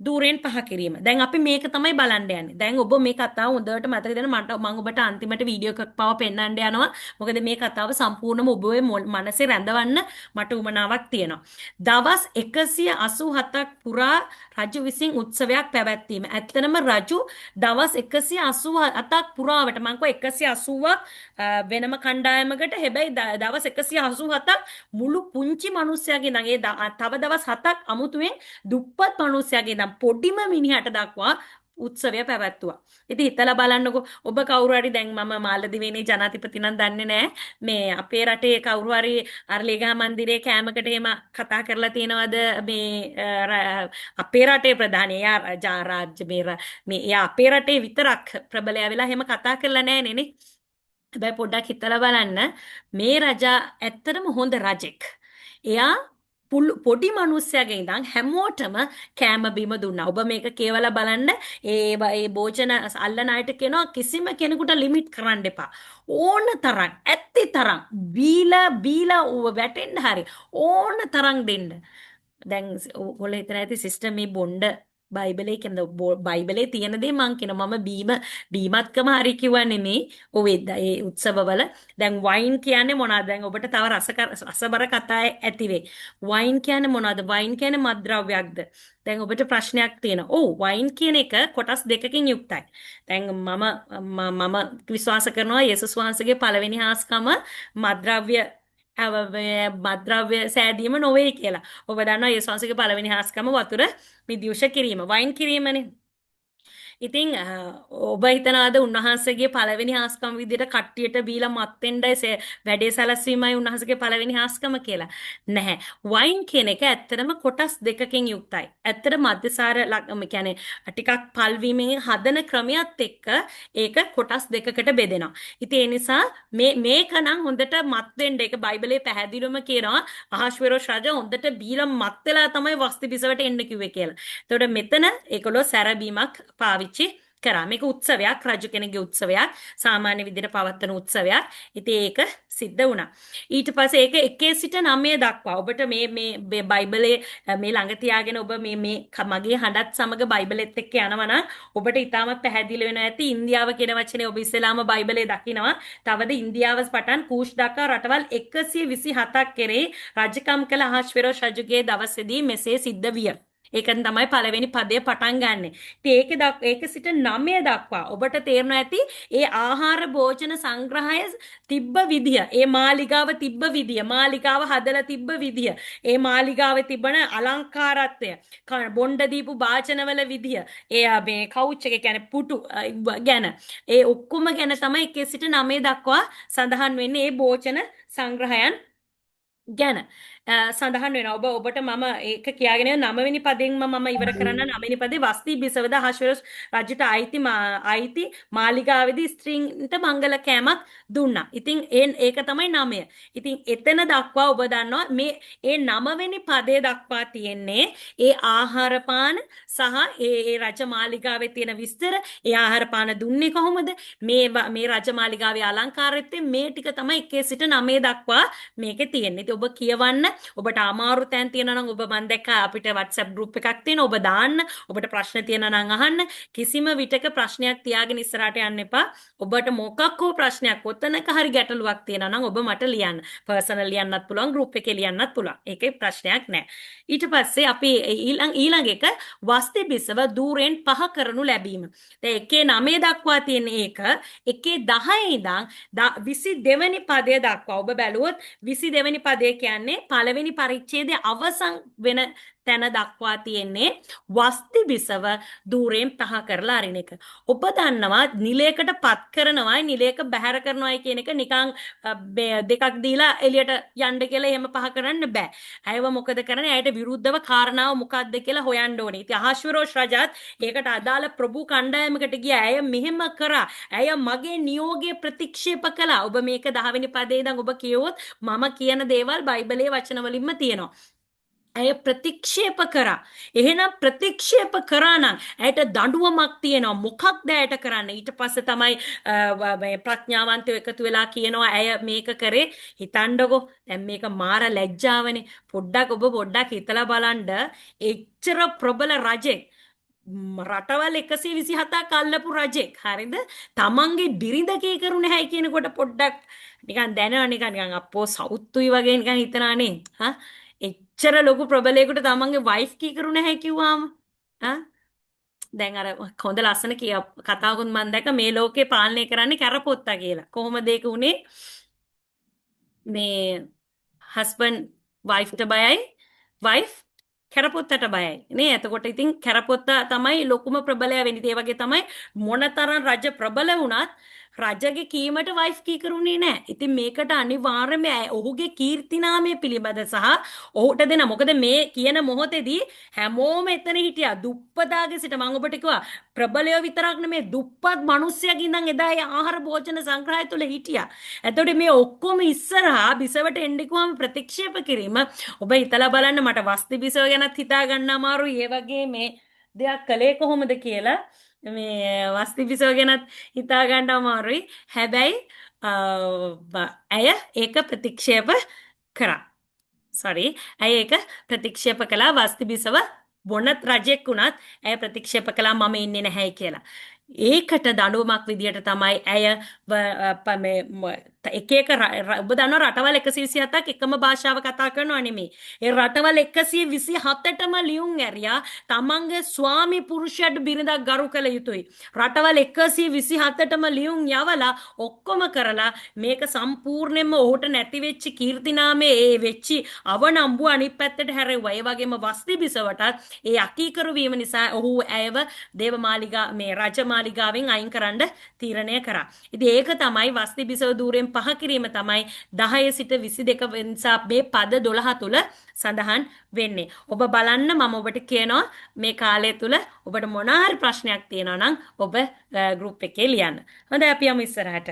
ධූරයෙන් පහ කිරීම. දැන් අපි මේක තමයි බලන්න යන්නේ. දැන් ඔබ මේ කතාව හොඳට මතක තියාගන්න. මම ඔබට අන්තිමට වීඩියෝ එකක් පව පෙන්නන්න යනවා. මොකද මේ කතාව සම්පූර්ණයෙන්ම ඔබේ මනසේ රැඳවන්න මට උවමනාවක් තියෙනවා. දවස් 187ක් පුරා රජු විසින් උත්සවයක් පැවැත්වීම. ඇත්තටම රජු දවස් 187ක් පුරාවට මම කිව්වා 180ක් වෙනම කණ්ඩායමකට. හැබැයි දවස් 187ක් මුළු පුංචි මිනිස්සයාගේ ඉඳන් තව දවස් 7ක් අමුතුවෙන් දුප්පත් මිනිස්සයාගේ ඉඳන් පොඩිම මිනිහට දක්වා උත්සවය පැවැත්තුවා. ඉතින් හිතලා බලන්නකෝ ඔබ කවුරු හරි දැන් මම මාලදිවයිනේ ජනාධිපති නම් දන්නේ නැහැ. මේ අපේ රටේ කවුරු හරි අරලියගහ මන්දිරේ කෑමකට එහෙම කතා කරලා තියෙනවද මේ අපේ රටේ ප්‍රධානී රාජ්‍ය මේ අපේ රටේ විතරක් ප්‍රබලයා වෙලා එහෙම කතා කරලා නැහැ නේ. හැබැයි පොඩ්ඩක් හිතලා බලන්න මේ රජා ඇත්තටම හොඳ රජෙක්. එයා පොඩි මිනිස්සයාගේ ඉඳන් හැමෝටම කෑම බීම දුන්නා. ඔබ මේක කියවලා බලන්න. ඒ භෝජන අල්ලන අයට කියනවා කිසිම කෙනෙකුට ලිමිට් කරන්න එපා. ඕන තරම් ඇත්ති තරම් බීලා වැටෙන්න හරි ඕන තරම් දෙන්න. දැන් ඔයගොල්ලෝ හිතන ඇති සිස්ටර් මේ බොණ්ඩ බයිබලේ කියන බයිබලේ තියෙන දේ මං කියන මම බීමත්කම හරි කිව්වා නෙමේ. ඔය ඒ උත්සවවල දැන් වයින් කියන්නේ මොනවද? දැන් ඔබට තව රසබර කතා ඇති වෙයි. වයින් කියන්නේ මොනවද? වයින් කියන්නේ මත්ද්‍රව්‍යයක්ද? දැන් ඔබට ප්‍රශ්නයක් තියෙනවා. ඔව් වයින් කියන එක කොටස් දෙකකින් යුක්තයි. දැන් මම විශ්වාස කරනවා යේසුස් වහන්සේගේ පළවෙනි හාස්කම මත්ද්‍රව්‍ය සෑදීම නොවේ කියලා. ඔබ දන්නවා යේසුස් වහන්සේගේ පළවෙනි හාස්කම වතුර විද්‍යුෂ කිරීම, වයින් කිරීමනේ. ඉතින් ඔබ හිතනවාද උන්වහන්සේගේ පළවෙනි හාස්කම විදිහට කට්ටියට බීලා මත් වෙන්නයි වැඩේ සැලැස්වීමයි උන්වහන්සේගේ පළවෙනි හාස්කම කියලා? නැහැ. වයින් කියන එක ඇත්තටම කොටස් දෙකකින් යුක්තයි. ඇත්තට මද්යසාර කියන්නේ ටිකක් පල්වීමෙන් හදන ක්‍රමයක් එක්ක ඒක කොටස් දෙකකට බෙදෙනවා. ඉතින් ඒ නිසා මේක නම් හොඳට මත් වෙන්න ඒක බයිබලයේ පැහැදිලිවම කියනවා අහශ්වරෝෂ රජා හොඳට බීලා මත් වෙලා තමයි වස්ති බිසවට එන්න කිව්වේ කියලා. එතකොට මෙතන ඒකලෝ සැරබීමක් පාවිච්චි කරා. මේක උත්සවයක්, රජු කෙනෙක්ගේ උත්සවයක්, සාමාන්‍ය විදිහට පවත්වන උත්සවයක්. ඉතින් ඒක සිද්ධ වුණා. ඊට පස්සේ ඒක 1 සිට 9 දක්වා ඔබට මේ බයිබලයේ මේ ළඟ තියාගෙන ඔබ මේ මගේ හඬත් සමග බයිබලෙත් එක්ක යනවා නම් ඔබට ඉතාමත් පැහැදිලි වෙනවා ඇති ඉන්දියාව කියන වචනේ ඔබ ඉස්සෙල්ලාම බයිබලයේ දකිනවා. තවද ඉන්දියාව පටන් කූෂ් දක්වා රටවල් 127ක් කෙරේ රජකම් කළ අහශ්වරෝෂ රජුගේ දවසේදී මෙසේ සිද්ධ විය. ඒකෙන් තමයි පළවෙනි පදය පටන් ගන්නෙ. ඉතින් ඒක සිට 9 දක්වා ඔබට තේරෙනවා ඇති ඒ ආහාර භෝජන සංග්‍රහය තිබ්බ විදිය, ඒ මාලිගාව තිබ්බ විදිය, මාලිගාව හදලා තිබ්බ විදිය, ඒ මාලිගාවේ තිබෙන අලංකාරත්වය, බොණ්ඩ දීපු වාචනවල විදිය, ඒ මේ කවුච් එක කියන්නේ පුටු ගැන, ඒ ඔක්කොම ගැන තමයි 1 සිට 9 දක්වා සඳහන් වෙන්නේ ඒ භෝජන සංග්‍රහයන් ගැන. සඳහන් වෙනවා. ඔබට මම ඒක කියාගෙන 9 වෙනි පදයෙන්ම මම ඉවර කරන්න. 9 වෙනි පදේ වස්ති බිසවද අහශ්වරෝෂ රජුට අයිති මාලිගාවේදී ස්ත්‍රීන්ට මංගල කෑමක් දුන්නා. ඉතින් ඒක තමයි 9. ඉතින් එතන දක්වා ඔබ දන්නවා මේ 9 වෙනි පදේ දක්වා තියෙන්නේ ඒ ආහාර පාන සහ ඒ රජ මාලිගාවේ තියෙන විස්තර. ඒ ආහාර පාන දුන්නේ කොහොමද? මේ රජ මාලිගාවේ අලංකාරත්වය මේ ටික තමයි 1 සිට 9 දක්වා මේකේ තියෙන්නේ. ඉතින් ඔබ කියවන්න. ඔබට අමාරු තැන් තියෙනවා නම් ඔබ මන් දැක්ක අපිට WhatsApp group එකක් තියෙනවා. ඔබ දාන්න. ඔබට ප්‍රශ්න තියෙනවා නම් අහන්න. කිසිම විටක ප්‍රශ්නයක් තියාගෙන ඉස්සරහට යන්න එපා. ඔබට මොකක් හෝ ප්‍රශ්නයක් ඔතනක හරි ගැටලුවක් තියෙනවා නම් ඔබ මට ලියන්න. පර්සනල් ලියන්නත් පුළුවන්, group එකේ ලියන්නත් පුළුවන්. ඒකේ ප්‍රශ්නයක් නැහැ. ඊට පස්සේ අපි ඊළඟ එක වස්ති බිසව දූරෙන් පහ කරනු ලැබීම. දැන් 1:9 දක්වා තියෙන ඒක 1:10 ඉඳන් 22 වෙනි පදය දක්වා ඔබ බැලුවොත් 22 වෙනි පදය කියන්නේ පළවෙනි පරිච්ඡේදයේ අවසන් වෙන තැන දක්වා තියෙන්නේ වස්ති බිසව දූරෙන් පහ කරලා අරින එක. ඔබ දන්නවා නිලයකට පත් කරනවායි නිලයක බැහැර කරනවායි කියන එක නිකන් දෙකක් දීලා එළියට යන්න කියලා එහෙම පහ කරන්න බෑ. ඇයව මොකද කරන්නේ? ඇයට විරුද්ධව කාරණාව මොකක්ද කියලා හොයන්න ඕනේ. ඉතින් අහශ්වරෝෂ රජාත් ඒකට අදාළ ප්‍රභු කණ්ඩායමකට ගියා. ඇය මෙහෙම කරා. ඇය මගේ නියෝගය ප්‍රතික්ෂේප කළා. ඔබ මේක 10 වෙනි පදේ ඉඳන් ඔබ කියවොත් මම කියන දේවල් බයිබලයේ වචන වලින්ම තියෙනවා. ඇය ප්‍රතික්ෂේප කරා. එහෙනම් ප්‍රතික්ෂේප කරා නම් ඇයට දඬුවමක් තියෙනවා. මොකක්ද ඇයට කරන්න? ඊට පස්සේ තමයි ප්‍රඥාවන්තයෝ එකතු වෙලා කියනවා ඇය මේක කරේ. හිතන්නකෝ දැන් මේක මාර ලැජ්ජාවනේ. පොඩ්ඩක් හිතලා බලන්න. එච්චර ප්‍රබල රජෙක්, රටවල් 127ක් අල්ලපු රජෙක්, හරිද? තමන්ගේ බිරිඳ කීකරු නැහැ කියනකොට පොඩ්ඩක් නිකන් දැනනවා නිකන් අපෝ සවුත්තුයි වගේ නිකන් හිතනානේ. එච්චර ලොකු ප්‍රබලයකට තමන්ගේ වයිෆ් කීකරු නැහැ කිව්වාම දැන් අර හොඳ ලස්සන කතාවකුත් මම දැක්ක මේ ලෝකේ පාලනය කරන්නේ කැරපොත්තා කියලා. කොහොමද ඒක උනේ? මේ හස්බන්ඩ් වයිෆ්ට බයයි, වයිෆ් කැරපොත්තට බයයි නේ. එතකොට ඉතින් කැරපොත්තා තමයි ලොකුම ප්‍රබලයා වෙන්නේ. ඒ වගේ තමයි මොනතරම් රජ ප්‍රබල වුණත් රජගේ කීමට වයිෆ් කීකරුණේ නැහැ. ඉතින් මේකට අනිවාර්යයෙන්ම ඔහුගේ කීර්තිනාමය පිළිබඳ සහ ඔහුට දෙන මොකද මේ කියන මොහොතේදී හැමෝම එතන හිටියා. දුප්පතාගේ සිට මම ඔබට කිව්වා ප්‍රබලයෝ විතරක් නෙමේ දුප්පත් මිනිස්සුයගේ ඉඳන් එදා ඒ ආහාර භෝජන සංග්‍රහය තුල හිටියා. එතකොට මේ ඔක්කොම ඉස්සරහා බිසවට එන්න කිව්වම ප්‍රතික්ෂේප කිරීම ඔබ හිතලා බලන්න මට වස්ති බිසව ගැනත් හිතා ගන්න අමාරුයි. ඒ වගේ මේ දෙයක් කළේ කොහොමද කියලා මේ වස්ති බිසව ගැනත් හිතා ගන්න අමාරුයි. හැබැයි ඇය ඒක ප්‍රතික්ෂේප කරා. sorry ඇය ඒක ප්‍රතික්ෂේප කළා වස්ති බිසව බොනත් රජෙක් වුණත් ඇය ප්‍රතික්ෂේප කළා මම ඉන්නේ නැහැ කියලා. ඒකට දඬුවමක් විදියට තමයි ඇය එක එක ඔබ දන්නවා රටවල් 127ක් එකම භාෂාව කතා කරනවා නෙමෙයි. ඒ රටවල් 127ටම ලියුම් ඇරියා තමන්ගේ ස්වාමි පුරුෂයාට බිරිඳක් ගරු කළ යුතුයි. රටවල් 127ටම ලියුම් යවලා ඔක්කොම කරලා මේක සම්පූර්ණයෙන්ම ඔහුට නැති වෙච්ච කීර්තිනාමේ ඒ වෙච්චි අවනම්බුව අනිත් පැත්තට හැරෙව්වා. ඒ වගේම වස්ති බිසවටත් ඒ අකීකරු වීම නිසා ඔහු ඇයව දේවමාලිගා මේ රජමාලිගාවෙන් අයින් කරන්න තීරණය කරා. ඉතින් ඒක තමයි වස්ති බිසව දූරෙන් පහ කිරීම තමයි 10 සිට 22 වෙනිසා මේ පද 12 තුල සඳහන් වෙන්නේ. ඔබ බලන්න මම ඔබට කියනවා මේ කාලය තුල ඔබට මොන හරි ප්‍රශ්නයක් තියෙනවා නම් ඔබ ගෲප් එකේ ලියන්න. හොඳයි අපි යමු ඉස්සරහට.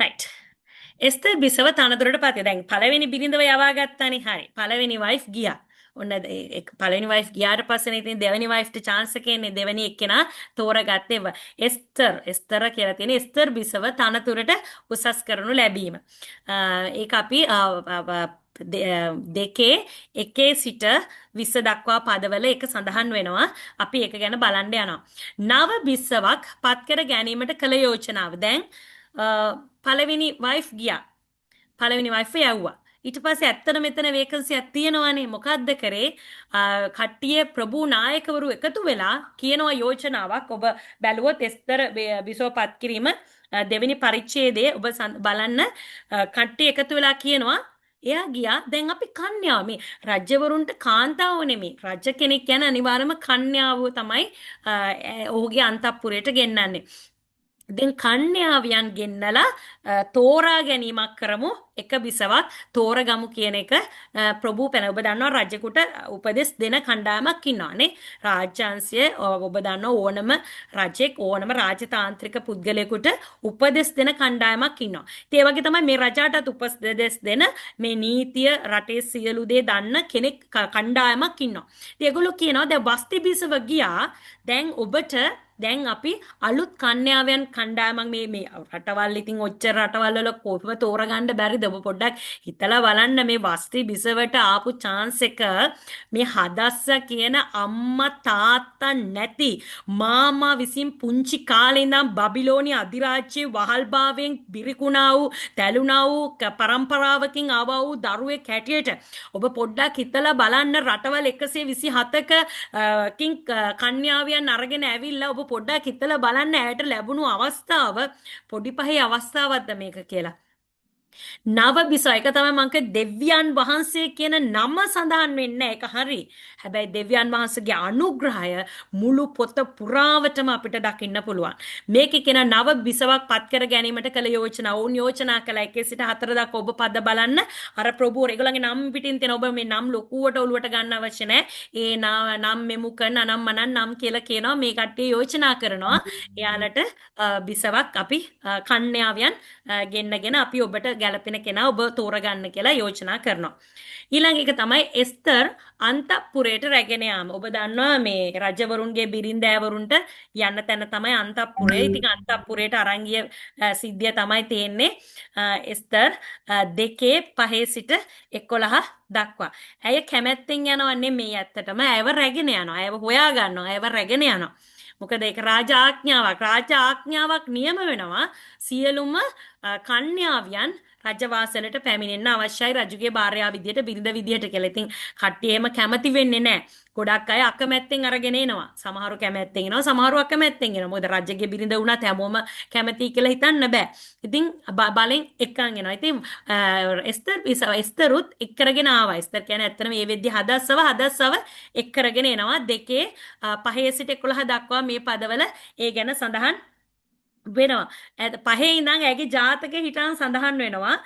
right. එස්තර් බිසව තනතුරට පත්. දැන් පළවෙනි බිරිඳව යවා ගත්තානේ. හරි. පළවෙනි වයිෆ් ගියා. ඔන්න පළවෙනි වයිෆ් ගියාට පස්සේ ඉතින් දෙවෙනි වයිෆ්ට chance එක එන්නේ දෙවෙනි එක්කෙනා තෝරගත්තේ එස්තර කියලා තියෙන එස්තර් බිසව තනතුරට උසස් කරනු ලැබීම. ඒක අපි දෙකේ එකේ සිට 20 දක්වා පදවල ඒක සඳහන් වෙනවා. අපි ඒක ගැන බලන්න යනවා. නව බිසවක් පත් කර ගැනීමට කළ යෝජනාව. දැන් පළවෙනි වයිෆ් ගියා. පළවෙනි වයිෆ් යවුවා. ඊට පස්සේ ඇත්තට මෙතන වේකන්සියක් තියෙනවානේ. මොකද්ද කරේ? කට්ටිය ප්‍රභූ නායකවරු එකතු වෙලා කියනවා යෝජනාවක්. ඔබ බැලුවොත් එස්තර බිසවපත් කිරීම දෙවෙනි පරිච්ඡේදයේ ඔබ බලන්න කට්ටිය එකතු වෙලා කියනවා එයා ගියා. දැන් අපි කන්‍යාව මේ රජවරුන්ට කාන්තාව නෙමෙයි. රජ කෙනෙක් කියන්නේ අනිවාර්යයෙන්ම කන්‍යාව තමයි ඔහුගේ අන්තපුරයට ගෙන්නන්නේ. දැන් කන්‍යාවියන් ගෙන්නලා තෝරා ගැනීමක් කරමු. එක බිසවක් තෝරගමු කියන එක ප්‍රභූ පැන. ඔබ දන්නවා රජෙකුට උපදෙස් දෙන කණ්ඩායමක් ඉන්නවානේ. රාජ්‍යාංශය ඔබ දන්නවා ඕනම රජෙක් ඕනම රාජතාන්ත්‍රික පුද්ගලයෙකුට උපදෙස් දෙන කණ්ඩායමක් ඉන්නවා. ඒ වගේ තමයි මේ රජාටත් උපදෙස් දෙන මේ නීතිය රටේ සියලු දේ දන්න කෙනෙක් කණ්ඩායමක් ඉන්නවා. ඒගොල්ලෝ කියනවා දැන් වස්ති බිසව ගියා. දැන් ඔබට දැන් අපි අලුත් කන්‍යාවයන් කණ්ඩායමක් මේ රටවල් ඉතින් ඔච්චර රටවල් වල කොහොම තෝරගන්න බැරිද? ඔබ පොඩ්ඩක් හිතලා බලන්න මේ වස්ති බිසවට ආපු chance එක මේ හදස්ස කියන අම්මා තාත්තා නැති මාමා විසින් පුංචි කාලේ ඉඳන් බබිලෝනි අධිරාජ්‍යයේ වහල්භාවයෙන් බිරිකුණා වූ තැළුණා වූ පරම්පරාවකින් ආවා වූ දරුවෙක් හැටියට ඔබ පොඩ්ඩක් හිතලා බලන්න රටවල් 127ක කින් කන්‍යාවියන් අරගෙන ඇවිල්ලා ඔබ පොඩ්ඩක් හිතලා බලන්න ඇයට ලැබුණු අවස්ථාව පොඩි පහේ අවස්ථාවක්ද මේක කියලා. නව බිසව එක තමයි මං කිය දෙවියන් වහන්සේ කියන නම සඳහන් වෙන්නේ ඒක හරි. හැබැයි දෙවියන් වහන්සේගේ අනුග්‍රහය මුළු පොත පුරාවටම අපිට දකින්න පුළුවන්. මේකේ කියන නව බිසවක් පත් කර ගැනීමට කළ යෝජනා වුන් යෝජනා කළා 1 සිට 4 දක්වා ඔබ පද බලන්න. අර ප්‍රභූ ඒගොල්ලන්ගේ නම් පිටින් තියෙන ඔබ මේ නම් ලොකුවට ඔලුවට ගන්න අවශ්‍ය නැහැ. ඒ නම් මෙමු කරන අනම් මනන් නම් කියලා කියනවා. මේ කට්ටිය යෝජනා කරනවා. එයාලට බිසවක් අපි කන්‍යාවියන් ගෙන්නගෙන අපි ඔබට ගැලපෙන කෙනා ඔබ තෝරගන්න කියලා යෝජනා කරනවා. ඊළඟ එක තමයි එස්තර් අන්තපුරයට රැගෙන යාම. ඔබ දන්නවා මේ රජවරුන්ගේ බිරින්දෑවරුන්ට යන්න තැන තමයි අන්තපුරය. ඉතින් අන්තපුරයට අරන් ගිය සිද්ධිය තමයි තියෙන්නේ එස්තර් 2:5 සිට 11 දක්වා. ඇය කැමැත්තෙන් යනවා නෙමෙයි ඇත්තටම ඇයව රැගෙන යනවා. ඇයව හොයා ගන්නවා. ඇයව රැගෙන යනවා. මොකද ඒක රාජ ආඥාවක්. රාජ ආඥාවක් නියම වෙනවා සියලුම කන්‍යාවියන් රජවාසලට පැමිණෙන්න අවශ්‍යයි රජුගේ භාර්යාව විදියට බිරිඳ විදියට කියලා. ඉතින් කට්ටිය එහෙම කැමති වෙන්නේ නැහැ. ගොඩක් අය අකමැත්තෙන් අරගෙන එනවා. සමහරු කැමැත්තෙන් එනවා, සමහරු අකමැත්තෙන් එනවා. මොකද රජගේ බිරිඳ වුණත් හැමෝම කැමති කියලා හිතන්න බෑ. ඉතින් බලෙන් එක්කන් එනවා. ඉතින් එස්තරුත් එක් කරගෙන ආවා. එස්තර් කියන්නේ ඇත්තටම මේ වෙද්දි හදස්සව එක් කරගෙන එනවා. 5 සිට 11 දක්වා මේ පදවල ඒ ගැන සඳහන් වෙනවා. 5 ඉඳන් ඇගේ ජාතකේ හිටන් සඳහන් වෙනවා.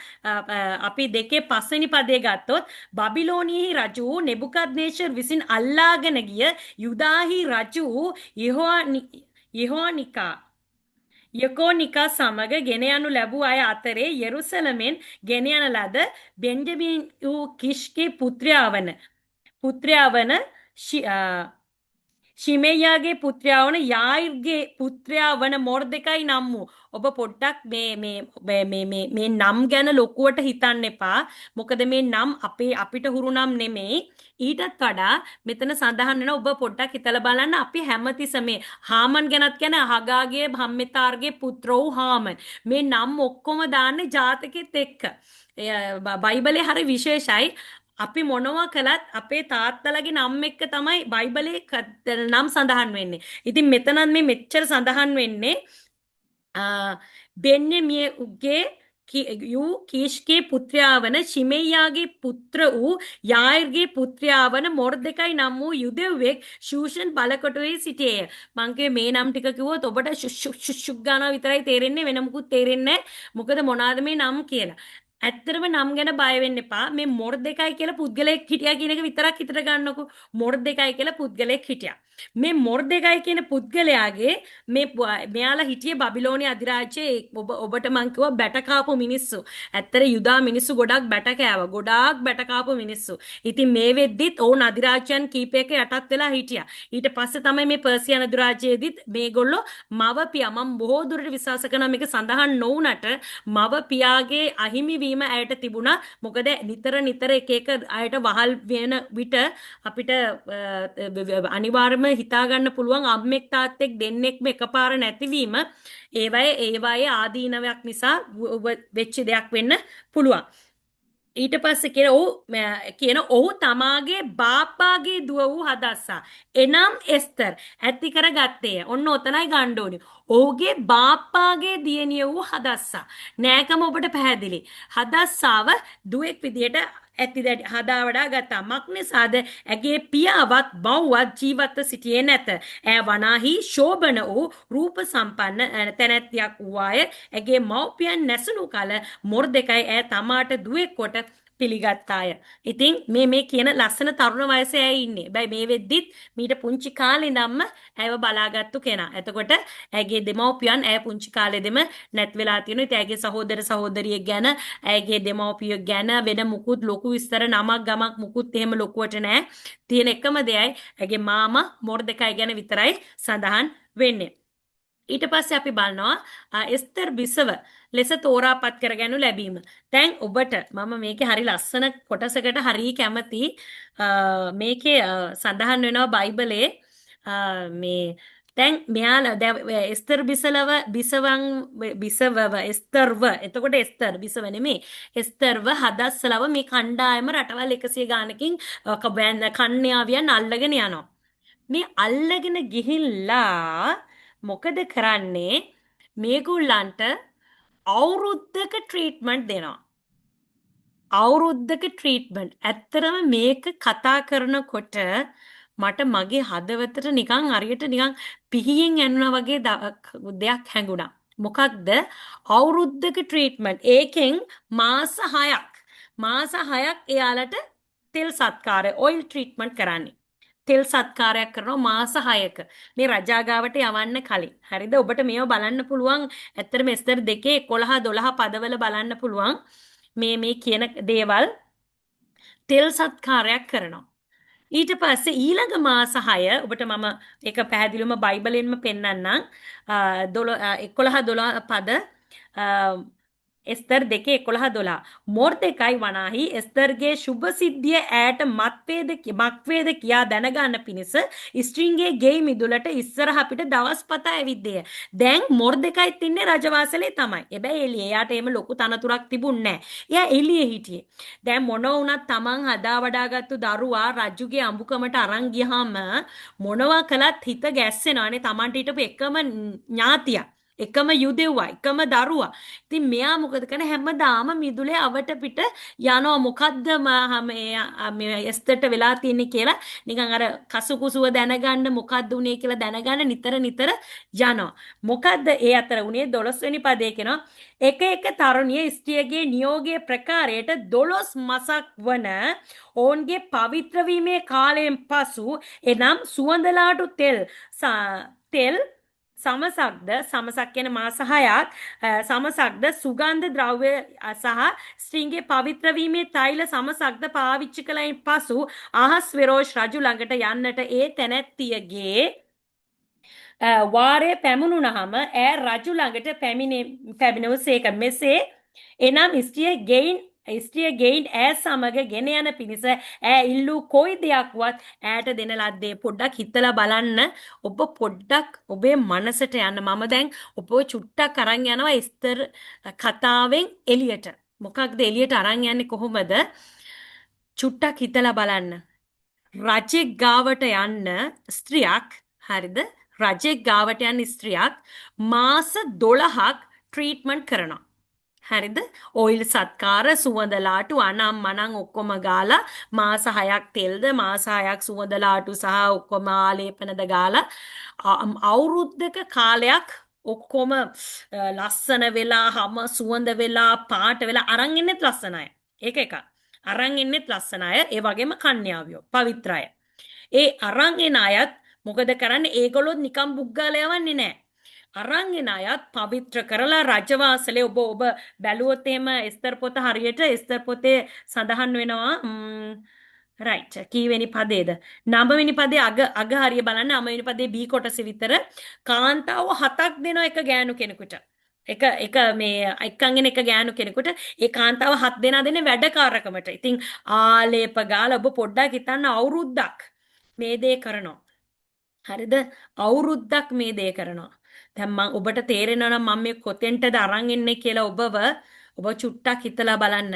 අපි 2 වෙනි පදේ ගත්තොත් බබිලෝනියෙහි රජු නෙබුකද්නේසර් විසින් අල්ලාගෙන ගිය යුදාහි රජු යකෝනිකා සමග ගෙන යනු ලැබූ අය අතරේ යෙරුසලමෙන් ගෙන යන ලද බෙන්ජමින් වූ කිෂ්ගේ පුත්‍රයා වන ශිමෙයාගේ පුත්‍රයා වන යායිර්ගේ පුත්‍රයා වන මොර්දෙකයි නම් වූ. ඔබ පොඩ්ඩක් මේ නම් ගැන ලොකුවට හිතන්න එපා. මොකද මේ නම් අපිට හුරු නම් නෙමෙයි. ඊටත් වඩා මෙතන සඳහන් වෙන ඔබ පොඩ්ඩක් හිතලා බලන්න අපි හැමතිස්සම මේ හාමන් ගැනත් කියන හගාගේ හම්මෙතාර්ගේ පුත්‍ර වූ හාමන්. මේ නම් ඔක්කොම දාන්නේ ජාතකෙත් එක්ක. බයිබලේ හරි විශේෂයි. අපි මොනවා කළත් අපේ තාත්තලගේ නම් එක්ක තමයි බයිබලේ නම් සඳහන් වෙන්නේ. ඉතින් මෙතනත් මේ මෙච්චර සඳහන් වෙන්නේ බෙන්යමීන්ගේ කීෂ්ගේ පුත්‍රයා වන ශිමෙයාගේ පුත්‍ර වූ යායිර්ගේ පුත්‍රයා වන මොර්දෙකයි නම් වූ යුදෙව්වෙක් ශූෂන් බලකොටුවේ සිටියේය. මං කිව්වේ මේ නම් ටික කිව්වොත් ඔබට ශුෂ්ෂුක් ගානවා විතරයි තේරෙන්නේ, වෙන මුකුත් තේරෙන්නේ නැහැ. මොකද මොනවාද මේ නම් කියලා. ඇත්තටම නම් ගැන බය වෙන්න එපා. මේ මොර්දෙකයි කියලා පුද්ගලයෙක් හිටියා කියන එක විතරක් හිතට ගන්නකො. මොර්දෙකයි කියලා පුද්ගලයෙක් හිටියා. මේ මොර්දෙකයි කියන පුද්ගලයාගේ මෙයාලා හිටියේ බබිලෝනිය අධිරාජ්‍යයේ ඔබට මං කිව්වා බැට කාපු මිනිස්සු. ඇත්තට යුදා මිනිස්සු ගොඩක් බැට කෑවා. ගොඩාක් බැට කාපු මිනිස්සු. ඉතින් මේ වෙද්දිත් ඔවුන් අධිරාජ්‍යයන් කීපයක යටත් වෙලා හිටියා. ඊට පස්සේ තමයි මේ පර්සියන් අධිරාජ්‍යයේදීත් මේගොල්ලෝ මව පියා මම බොහෝ දුරට විශ්වාස කරනවා මේක සඳහන් නොවුනට මව පියාගේ අහිමි වීම ඇයට තිබුණා. මොකද නිතර එක අයට වහල් වෙන විට අපිට අනිවාර්යයෙන්ම හිතා ගන්න පුළුවන් අම්මෙක් තාත්තෙක් දෙන්නෙක්ම එකපාර නැතිවීම ඒවායේ ආදීනවයක් නිසා වෙච්ච දෙයක් වෙන්න පුළුවන්. ඊට පස්සේ කියන ඔහු තමාගේ බාපාගේ දුව වූ හදස්සා එනම් එස්තර් ඇති කරගත්තේය. ඔන්න ඔතනයි ගන්න ඕනේ. ඔහුගේ බාපාගේ දියණිය වූ හදස්සා. නෑකම ඔබට පැහැදිලි. හදස්සාව දුවෙක් විදියට ඇති හදා වඩා ගත්තා. මක්නිසාද ඇගේ පියාවත් බව්වත් ජීවත්ව සිටියේ නැත. ඈ වනාහි ශෝභන වූ රූප සම්පන්න තැනැත්තියක් වූවාය. ඇගේ මව්පියන් නැසුණු කල මොර්දෙකයි ඈ තමාට දුවෙක් කොට පිළිගත්තාය. ඉතින් මේ කියන ලස්සන තරුණ වයසේ ඇය ඉන්නේ. බයි මේ වෙද්දිත් මීට පුංචි කාලේ ඉඳන්ම ඇයව බලාගත්තු කෙනා. එතකොට ඇගේ දෙමව්පියන් ඇය පුංචි කාලේදීම නැත් වෙලා තියෙනවා. ඉතින් ඇගේ සහෝදර සහෝදරියෙක් ගැන, ඇගේ දෙමව්පියෝ ගැන වෙන මුකුත් ලොකු විස්තර නමක් ගමක් මුකුත් එහෙම ලොකුවට නැහැ. තියෙන එකම දෙයයි ඇගේ මාමා මොර්දෙකයි ගැන විතරයි සඳහන් වෙන්නේ. ඊට පස්සේ අපි බලනවා එස්තර් බිසව ලෙස තෝරාපත් කරගනු ලැබීම. දැන් ඔබට මම මේකේ හරි ලස්සන කොටසකට හරි කැමති. මේකේ සඳහන් වෙනවා බයිබලයේ මේ දැන් මෙයාලා එස්තර් බිසවව එස්තරව එතකොට එස්තර් බිසව නෙමේ එස්තරව හදස්සලව මේ කණ්ඩායම රටවල් 100 ගානකින් කන්‍යාවියන් අල්ලගෙන යනවා. මේ අල්ලගෙන ගිහිල්ලා මොකද කරන්නේ? මේගොල්ලන්ට අවුරුද්දක ට්‍රීට්මන්ට් දෙනවා. අවුරුද්දක ට්‍රීට්මන්ට්. ඇත්තරම මේක කතා කරනකොට මට මගේ හදවතට නිකන් හරියට නිකන් පිහියෙන් ඇනුණා වගේ දෙයක් හැඟුණා. මොකක්ද? අවුරුද්දක ට්‍රීට්මන්ට්. ඒකෙන් මාස 6ක් එයාලට තෙල් සත්කාරය ඔයිල් ට්‍රීට්මන්ට් කරන්නේ. තෙල් සත්කාරයක් කරනවා මාස 6ක. මේ රජාගාවට යවන්න කලින්. හරිද? ඔබට මේව බලන්න පුළුවන්. ඇත්තටම එස්තර් 2 11 12 පදවල බලන්න පුළුවන්. මේ කියන දේවල් තෙල් සත්කාරයක් කරනවා. ඊට පස්සේ ඊළඟ මාස 6 ඔබට මම ඒක පැහැදිලිවම බයිබලෙන්ම පෙන්නන්නම්. 11 12 පද එස්තර් 2:11-12 මොර්දෙකයි වනාහි එස්තර්ගේ ශුභ සිද්ධිය ඈට මක්වේද කියා දැනගන්න පිණිස ස්ත්‍රීන්ගේ ගෙයි මිදුලට ඉස්සරහ අපිට දවස් පතා ඇවිද්දේය. දැන් මොර්දෙකයිත් ඉන්නේ රජවාසලේ තමයි. හැබැයි එළියේ එයාට එහෙම ලොකු තනතුරක් තිබුණේ නැහැ. එයා එළියේ හිටියේ. දැන් මොන වුණත් තමන් හදා වඩාගත්තු දරුවා රජුගේ අඹුකමට අරන් ගියාම මොනවා කළත් හිත ගැස්සෙනවානේ. තමන්ට හිටපු එකම ඥාතියා එකම යුදෙව්වා එකම දරුවා. ඉතින් මෙයා මොකද කරන්නේ හැමදාම මිදුලේ අවට පිට යනවා මොකද්ද මේ එස්තරට වෙලා තියෙන්නේ කියලා නිකන් අර කසුකුසුව දැනගන්න මොකද්ද උනේ කියලා දැනගන්න නිතර යනවා. මොකද්ද ඒ අතර උනේ 12 වෙනි පදයේ කියනවා එක එක තරුණිය ස්ත්‍රියගේ නියෝගයේ ප්‍රකාරයට 12 මසක් වන ඔවුන්ගේ පවිත්‍ර වීමේ කාලයෙන් පසු එනම් සුවඳලාටු තෙල් සමසක්ද කියන මාස 6ක් සමසක්ද සුගන්ධ ද්‍රව්‍ය සහ ස්ත්‍රීන්ගේ පවිත්‍ර වීමේ තෛල සමසක්ද පාවිච්චි කළයින් පසු අහස්වෙරෝෂ් රජු ළඟට යන්නට ඒ තැනැත්තියගේ වාරය පැමුණුනහම ඈ රජු ළඟට පැමිණෙව්සේක. මෙසේ එනම් ස්ත්‍රිය ගෙයින් ඈ සමග ගෙන යන පිණිස ඈ ඉල්ලූ කොයි දෙයක්වත් ඈට දෙන ලද්දේ. පොඩ්ඩක් හිතලා බලන්න. ඔබ පොඩ්ඩක් ඔබේ මනසට යන්න. මම දැන් ඔබ චුට්ටක් අරන් යනවා එස්තර් කතාවෙන් එළියට. මොකක්ද එළියට අරන් යන්නේ කොහොමද? චුට්ටක් හිතලා බලන්න. රජෙක් ගාවට යන්න ස්ත්‍රියක් හරිද? රජෙක් ගාවට යන ස්ත්‍රියක් මාස 12ක් ට්‍රීට්මන්ට් කරනවා. හරිද? ඔයිල් සත්කාර සුවඳලාටු අනම් මනම් ඔක්කොම ගාලා මාස 6ක් තෙල්ද මාස 6ක් සුවඳලාටු සහ ඔක්කොම ආලේපනද ගාලා අවුරුද්දක කාලයක් ඔක්කොම ලස්සන වෙලා හැම සුවඳ වෙලා පාට වෙලා අරන් ඉන්නෙත් ලස්සන අය. ඒක එකක්. අරන් ඉන්නෙත් ලස්සන අය. ඒ වගේම කන්‍යාවියෝ පවිත්‍ර අය. ඒ අරන් එන අයත් මොකද කරන්නේ? ඒගොල්ලොත් නිකම් බුග්ගාලා යවන්නේ නැහැ. අරන් එන අයත් පවිත්‍ර කරලා රජවාසලේ ඔබ බැලුවොත් එහෙම එස්තර් පොත හරියට එස්තර් පොතේ සඳහන් වෙනවා රයිට් කීවෙනි පදේද 9 වෙනි පදේ අග හරිය බලන්න 9 වෙනි පදේ B කොටස විතර කාන්තාව 7ක් දෙනවා එක ගෑනු කෙනෙකුට එක මේ එක්කන්ගෙන එක ගෑනු කෙනෙකුට ඒ කාන්තාව 7 දෙනා දෙන්නේ වැඩකාරකමට. ඉතින් ආලේප ගාලා ඔබ පොඩ්ඩක් හිතන්න අවුරුද්දක් මේ දේ කරනවා. හරිද? අවුරුද්දක් මේ දේ කරනවා. දැන් මම ඔබට තේරෙනවා නම් මම මේ කොතෙන්ටද අරන් ඉන්නේ කියලා ඔබ චුට්ටක් හිතලා බලන්න.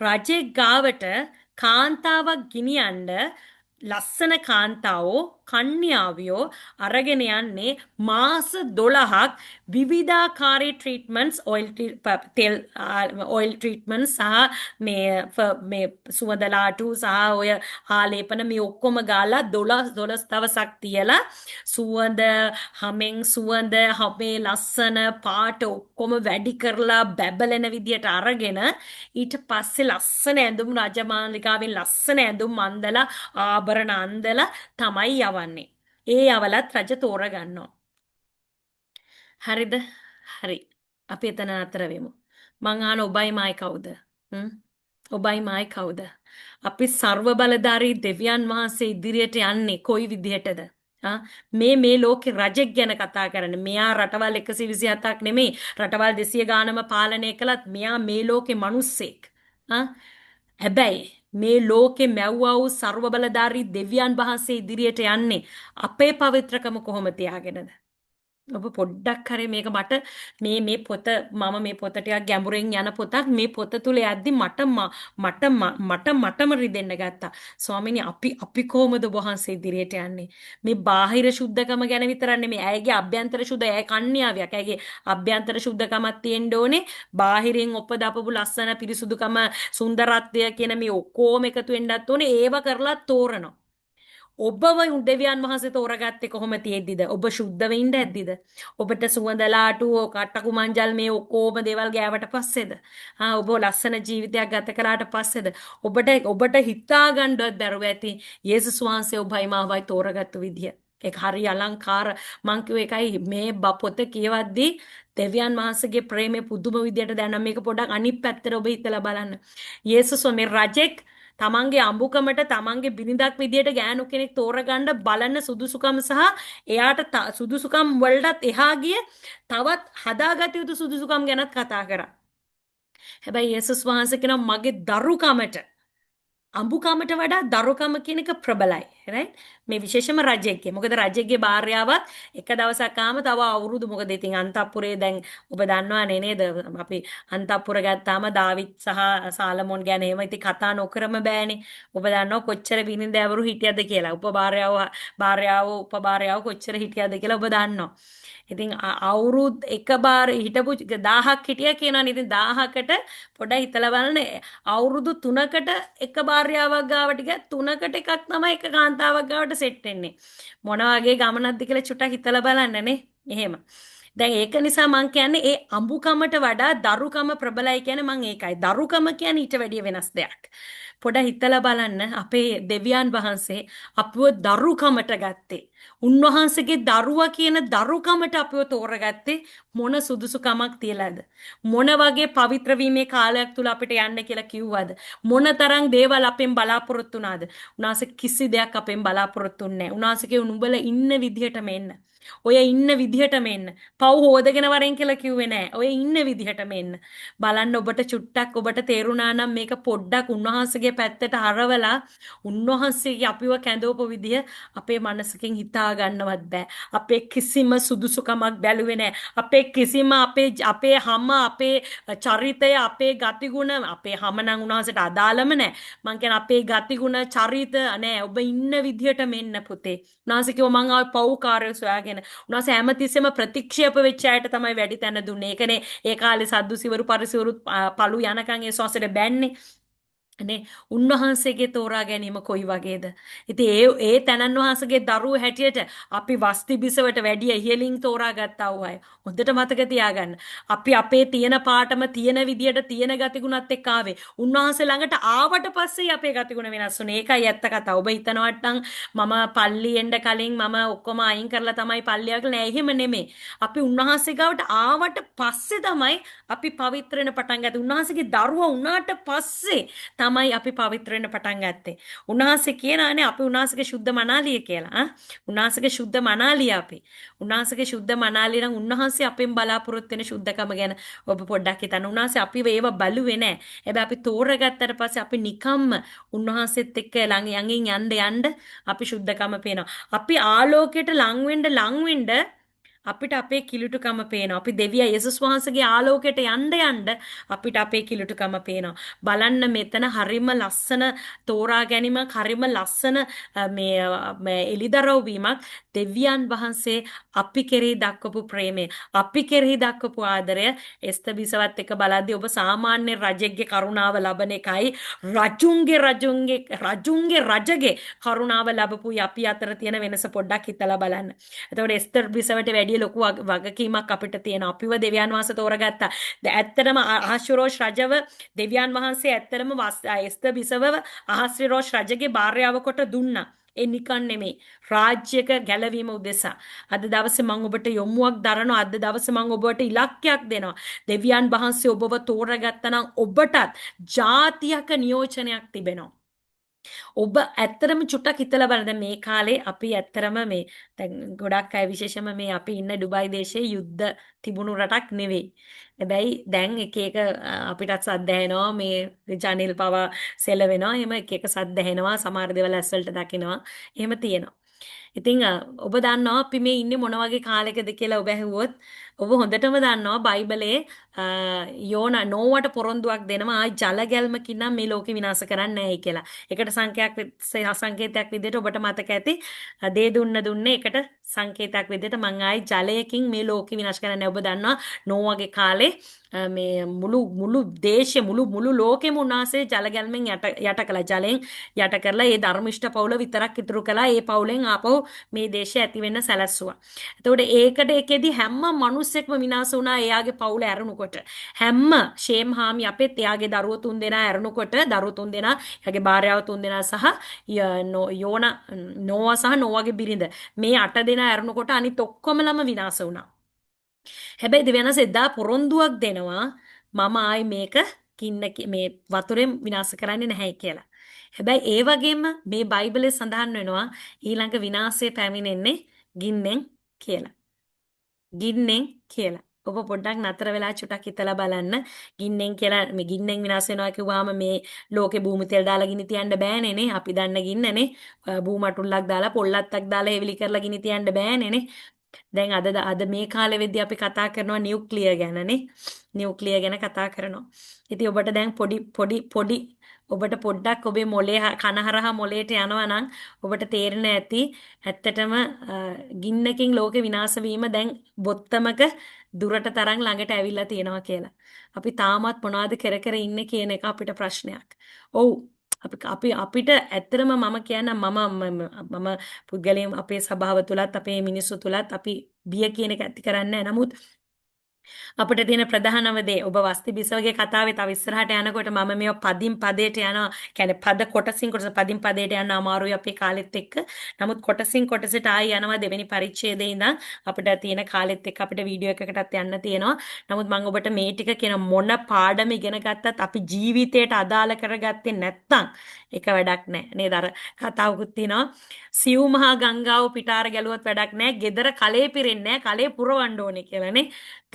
රජෙක් ගාවට කාන්තාවක් ගෙනියන්න ලස්සන කාන්තාවෝ කන්‍යාවියෝ අරගෙන යන්නේ මාස 12ක් විවිධාකාරී ට්‍රීට්මන්ට්ස් ඔයිල් ට්‍රීට්මන්ට්ස් සහ මේ සුවඳලාටු සහ ඔය ආලේපන මේ ඔක්කොම ගාලා 12 දවසක් තියලා සුවඳ හැමේ ලස්සන පාට ඔක්කොම වැඩි කරලා බැබලෙන විදියට අරගෙන ඊට පස්සේ ලස්සන ඇඳුම් රජමාලිකාවෙන් ලස්සන ඇඳුම් අඳලා ආභරණ අඳලා තමයි යවන්නේ. ඒ යවලත් රජ තෝරගන්නවා. හරිද? හරි. අපි එතන අතර වෙමු. මං අහන ඔබයි මායි කවුද? ඔබයි මායි කවුද? අපි ਸਰව බලධාරී දෙවියන් වහන්සේ ඉදිරියට යන්නේ කොයි විදිහටද? මේ ලෝකේ රජෙක් ගැන කතා කරන්නේ. මෙයා රටවල් 127ක් නෙමෙයි. රටවල් 200 ගානම පාලනය කළත් මෙයා මේ ලෝකේ මිනිස්සෙක්. හැබැයි මේ ලෝකේ මැව්වා වූ ਸਰව බලධාරී දෙවියන් වහන්සේ ඉදිරියට යන්නේ අපේ පවිත්‍රකම කොහොම තියාගෙනද? ඔබ පොඩ්ඩක් හරි මේක මට මේ පොත මම මේ පොත ටිකක් ගැඹුරින් යන පොතක් මේ පොත තුල යද්දි මටම රිදෙන්න ගත්තා. ස්වාමීනි අපි කොහොමද වහන්සේ ඉදිරියට යන්නේ? මේ බාහිර සුද්ධකම ගැන විතරක් නෙමෙයි. ඇයගේ අභ්‍යන්තර සුද්ධ ඇය කන්‍යාවියක්. ඇයගේ අභ්‍යන්තර සුද්ධකමක් තියෙන්න ඕනේ. බාහිරින් ඔපදපපු ලස්සන පිරිසුදුකම සුන්දරත්වය කියන මේ ඔක්කොම එකතු වෙන්නත් ඕනේ. ඒව කරලා තෝරනවා. ඔබව දෙවියන් වහන්සේ තෝරගත්තේ කොහොම තියෙද්දිද? ඔබ සුද්ධව ඉන්න ඇද්දිද? ඔබට සුවඳලාටු කට්ටකු මංජල් මේ ඔක්කොම දේවල් ගෑවට පස්සේද? ඔබ ලස්සන ජීවිතයක් ගත කළාට පස්සේද? ඔබට හිතා ගන්නවත් බැරුව ඇති යේසුස් වහන්සේ ඔබයි මාවයි තෝරගත්තු විදිය. ඒක හරි අලංකාර. මං කිව්ව එකයි මේ පොත කියවද්දී දෙවියන් වහන්සේගේ ප්‍රේමය පුදුම විදියට දැනෙන මේක පොඩක් අනිත් පැත්තට ඔබ හිතලා බලන්න. යේසුස් මේ රජෙක් තමන්ගේ අඹුකමට තමන්ගේ බිරිඳක් විදියට ගෑනු කෙනෙක් තෝරගන්න බලන සුදුසුකම් සහ එයාට සුදුසුකම් වලටත් එහා ගිය තවත් හදාගත යුතු සුදුසුකම් ගැනත් කතා කරා. හැබැයි යේසුස් වහන්සේ කියනවා මගේ දරුකමට අඹුකමට වඩා දරුකම කියන එක ප්‍රබලයි. right? මේ විශේෂම රජෙක්ගේ. මොකද රජෙක්ගේ භාර්යාවත් එක දවසක් ආම තව අවුරුදු මොකද ඉතින් අන්තපුරේ දැන් ඔබ දන්නවනේ නේද? අපි අන්තපුර ගත්තාම දාවිත් සහ සාලමෝන් ගැන එහෙම ඉතින් කතා නොකරම බෑනේ. ඔබ දන්නවා කොච්චර බිරිඳවරු හිටියද කියලා. උපභාර්යාව කොච්චර හිටියද කියලා ඔබ දන්නවා. ඉතින් අවුරුදු එකපාර හිටපු 1000ක් හිටියා කියනවනේ. ඉතින් 1000කට පොඩ්ඩක් හිතලා බලන්න අවුරුදු 3කට එක භාර්යාවක් ගාවට ගියා 3කට එකක් තමයි එක කාන්තාවක් ගාවට සෙට් වෙන්නේ. මොන වගේ ගමනක්ද කියලා චුට්ටක් හිතලා බලන්නනේ. එහෙම. දැන් ඒක නිසා මම කියන්නේ ඒ අඹුකමට වඩා දරුකම ප්‍රබලයි කියන්නේ මම ඒකයි. දරුකම කියන්නේ ඊට වැඩිය වෙනස් දෙයක්. පොඩ්ඩක් හිතලා බලන්න අපේ දෙවියන් වහන්සේ අපව දරුකමට ගත්තේ. උන්වහන්සේගේ දරුවා කියන දරුකමට අපව තෝරගත්තේ මොන සුදුසුකමක් තියලාද? මොන වගේ පවිත්‍ර වීමේ කාලයක් තුල අපිට යන්න කියලා කිව්වද? මොන තරම් දේවල් අපෙන් බලාපොරොත්තු වුණාද? උන්වහන්සේ කිසි දෙයක් අපෙන් බලාපොරොත්තු වෙන්නේ නැහැ. උන්වහන්සේ කිව්ව නුඹලා ඉන්න විදිහටම එන්න. ඔය ඉන්න විදිහටම එන්න. පව් හොදගෙන වරෙන් කියලා කිව්වේ නෑ. ඔය ඉන්න විදිහටම එන්න. බලන්න ඔබට චුට්ටක් ඔබට තේරුණා නම් මේක පොඩ්ඩක් උන්වහන්සේගේ පැත්තට හරවලා උන්වහන්සේගේ අපිව කැඳවපු විදිය අපේ මනසකින් හිතා ගන්නවත් බෑ. අපේ කිසිම සුදුසුකමක් බැලුවේ නෑ. අපේ කිසිම අපේ හැම අපේ චරිතය අපේ ගතිගුණ අපේ හැම නම් උන්වහන්සේට අදාළම නෑ. මං කියන අපේ ගතිගුණ චරිත නෑ. ඔබ ඉන්න විදිහටම එන්න පුතේ. උන්වහන්සේ කිව්වා මං ආවේ පව්කාරයෝ සොයාගෙන. උන්වහන්සේ හැමතිස්සෙම ප්‍රතික්ෂේප වෙච්ච අයට තමයි වැඩි තැන දුන්නේ. ඒකනේ ඒ කාලේ සද්දුසිවරු පරිසිවරු පළු යනකම් ඒ සොසට බැන්නේ. නේ උන්වහන්සේගේ තෝරා ගැනීම කොයි වගේද? ඉතින් ඒ තනන් වහන්සේගේ දරුවෝ හැටියට අපි වස්ති බිසවට වැඩි ඉහලින් තෝරා ගත්තා වූ අය. හොඳට මතක තියාගන්න. අපි අපේ තියෙන පාටම තියෙන විදියට තියෙන ගතිගුණත් එක්ක ආවේ. උන්වහන්සේ ළඟට ආවට පස්සේ අපේ ගතිගුණ වෙනස් වුණේ. ඒකයි ඇත්ත කතාව. ඔබ හිතනවට නම් මම පල්ලි එන්න කලින් මම ඔක්කොම අයින් කරලා තමයි පල්ලියක් නෑ. එහෙම නෙමෙයි. අපි උන්වහන්සේ ගාවට ආවට පස්සේ තමයි අපි පවිත්‍ර වෙන පටන් ගත්තේ. උන්වහන්සේගේ දරුවා වුණාට පස්සේ තමයි අපි පවිත්‍ර වෙන්න පටන් ගත්තේ. උන්වහන්සේ කියනානේ අපි උන්වහන්සේගේ ශුද්ධ මනාලිය කියලා. උන්වහන්සේගේ ශුද්ධ මනාලිය අපි. උන්වහන්සේගේ ශුද්ධ මනාලිය නම් උන්වහන්සේ අපෙන් බලාපොරොත්තු වෙන ශුද්ධකම ගැන ඔබ පොඩ්ඩක් හිතන්න. උන්වහන්සේ අපිව ඒව බලුවේ නැහැ. හැබැයි අපි තෝරගත්තට පස්සේ අපි නිකම්ම උන්වහන්සේත් එක්ක ළඟ යන්න අපි ශුද්ධකම පේනවා. අපි ආලෝකයට ලං වෙන්න අපිට අපේ කිලුටුකම පේනවා. අපි දෙවියා යේසුස් වහන්සේගේ ආලෝකයට යන්න අපිට අපේ කිලුටුකම පේනවා. බලන්න මෙතන හරිම ලස්සන තෝරා ගැනීමක්, හරිම ලස්සන මේ එලිදරව් වීමක් දෙවියන් වහන්සේ අපි කෙරෙහි දක්වපු ප්‍රේමය, අපි කෙරෙහි දක්වපු ආදරය එස්තර බිසවත් එක බලද්දී ඔබ සාමාන්‍ය රජෙක්ගේ කරුණාව ලබන එකයි රජුන්ගේ රජගේ කරුණාව ලැබපු අපි අතර තියෙන වෙනස පොඩ්ඩක් හිතලා බලන්න. එතකොට එස්තර බිසවට වැඩි ලොකු වගකීමක් අපිට තියෙනවා. අපිව දෙවියන් වහන්සේ තෝරගත්තා. ඇත්තටම අහස්වෙරෝස් රජව දෙවියන් වහන්සේ ඇත්තටම එස්තර බිසවව අහස්වෙරෝස් රජගේ භාර්යාව කොට දුන්නා. ඒ නිකන් නෙමෙයි. රාජ්‍යක ගැලවීම උදෙසා. අද දවසේ මම ඔබට යොමුවක් දරනවා. අද දවසේ මම ඔබට ඉලක්කයක් දෙනවා. දෙවියන් වහන්සේ ඔබව තෝරගත්තා නම් ඔබටත් ජාතියක නියෝජනයක් තිබෙනවා. ඔබ ඇත්තරම චුට්ටක් හිතලා බලන්න. දැන් මේ කාලේ අපි ඇත්තරම මේ දැන් ගොඩක් අය විශේෂම මේ අපි ඉන්න ඩුබයි දේශයේ යුද්ධ තිබුණු රටක් නෙවෙයි. හැබැයි දැන් එක අපිටත් සද්ද ඇහෙනවා මේ ජනෙල් පවා සෙලවෙනවා. එහෙම එක සද්ද ඇහෙනවා. සමහර දේවල් ඇස්වලට දකිනවා. එහෙම තියෙනවා. ඉතින් ඔබ දන්නවා අපි මේ ඉන්නේ මොන වගේ කාලයකද කියලා ඔබ ඇහුවොත් ඔබ හොඳටම දන්නවා බයිබලයේ නෝවට පොරොන්දුවක් දෙනවා ආයි ජල ගැල්මකින් නම් මේ ලෝකෙ විනාශ කරන්නේ නැහැ කියලා. ඒකට සංකේතයක් විදිහට ඔබට මතක ඇති දේ දුන්නේ ඒකට සංකේතයක් විදිහට මං ආයි ජලයකින් මේ ලෝකෙ විනාශ කරන්නේ නැහැ. ඔබ දන්නවා නෝවගේ කාලේ මේ මුළු දේශය මුළු ලෝකෙම උන්වහන්සේ ජල ගැල්මෙන් යට කළා. ජලයෙන් යට කරලා ඒ ධර්මිෂ්ඨ පවුල විතරක් ඉතුරු කළා. ඒ පවුලෙන් ආපහු මේ දේශය ඇති වෙන්න සැලැස්සුවා. එතකොට ඒකෙදි හැම මිනිස්සෙක්ම විනාශ වුණා එයාගේ පවුල ඇරුණුකොට. හැම ෂේම් හාමි අපෙත් එයාගේ දරුවෝ 3 දෙනා ඇරුණුකොට දරුවෝ 3 දෙනා එයාගේ භාර්යාව 3 දෙනා සහ නෝවා සහ නෝවාගේ බිරිඳ මේ 8 දෙනා ඇරුණුකොට අනිත් ඔක්කොමලම විනාශ වුණා. හැබැයි දෙවියන්ස එදා පොරොන්දුවක් දෙනවා මම ආයි මේක මේ වතුරෙන් විනාශ කරන්නේ නැහැ කියලා. හැබැයි ඒ වගේම මේ බයිබලයේ සඳහන් වෙනවා ඊළඟ විනාශය පැමිණෙන්නේ ගින්නෙන් කියලා. ගින්නෙන් කියලා. ඔබ පොඩ්ඩක් නතර වෙලා චුටක් හිතලා බලන්න. ගින්නෙන් කියලා මේ ගින්නෙන් විනාශ වෙනවා කිව්වහම මේ ලෝකේ භූමි තෙල් දාලා ගිනි තියන්න බෑනේ නේ. අපි දන්න ගින්නනේ. භූමටුල්ලක් දාලා පොල්ලත්තක් දාලා එවිලි කරලා ගිනි තියන්න බෑනේ නේ. දැන් අද මේ කාලෙ වෙද්දී අපි කතා කරනවා නියුක්ලියර් ගැන නේ. නියුක්ලියර් ගැන කතා කරනවා. ඉතින් ඔබට දැන් පොඩි ඔබට පොඩ්ඩක් ඔබේ මොලේ කනහරහා මොලේට යනවා නම් ඔබට තේරෙන ඇති ඇත්තටම ගින්නකින් ලෝකේ විනාශ වීම දැන් බොත්තමක දුරට තරම් ළඟට ඇවිල්ලා තියෙනවා කියලා. අපි තාමත් මොනවද කර ඉන්නේ කියන එක අපිට ප්‍රශ්නයක්. ඔව් අපිට ඇත්තටම මම කියන මම පුද්ගලයන් අපේ සභාව තුලත් අපේ මිනිස්සු තුලත් අපි බිය කියන එක ඇති කරන්නේ නැහැ. නමුත් අපිට තියෙන ප්‍රධානම දේ ඔබ වස්ති බිසවගේ කතාවේ තව ඉස්සරහට යනකොට මම මේව පදින් පදයට යනවා. කියන්නේ පද කොටසින් කොටස පදින් පදයට යන අමාරුයි අපේ කාලෙත් එක්ක. නමුත් කොටසින් කොටසට ආයි යනවා දෙවෙනි පරිච්ඡේදයේ ඉඳන් අපිට තියෙන කාලෙත් එක්ක අපිට වීඩියෝ එකකටත් යන්න තියෙනවා. නමුත් මම ඔබට මේ ටික කියන මොන පාඩම ඉගෙන ගත්තත් අපි ජීවිතයට අදාළ කරගත්තේ නැත්තම් එක වැඩක් නැහැ. නේද? අර කතාවකුත් තියෙනවා. සිව් මහා ගංගාව පිටාර ගැලුවත් වැඩක් නැහැ. gedara කලේ පිරෙන්නේ නැහැ. කලේ පුරවන්න ඕනේ කියලානේ.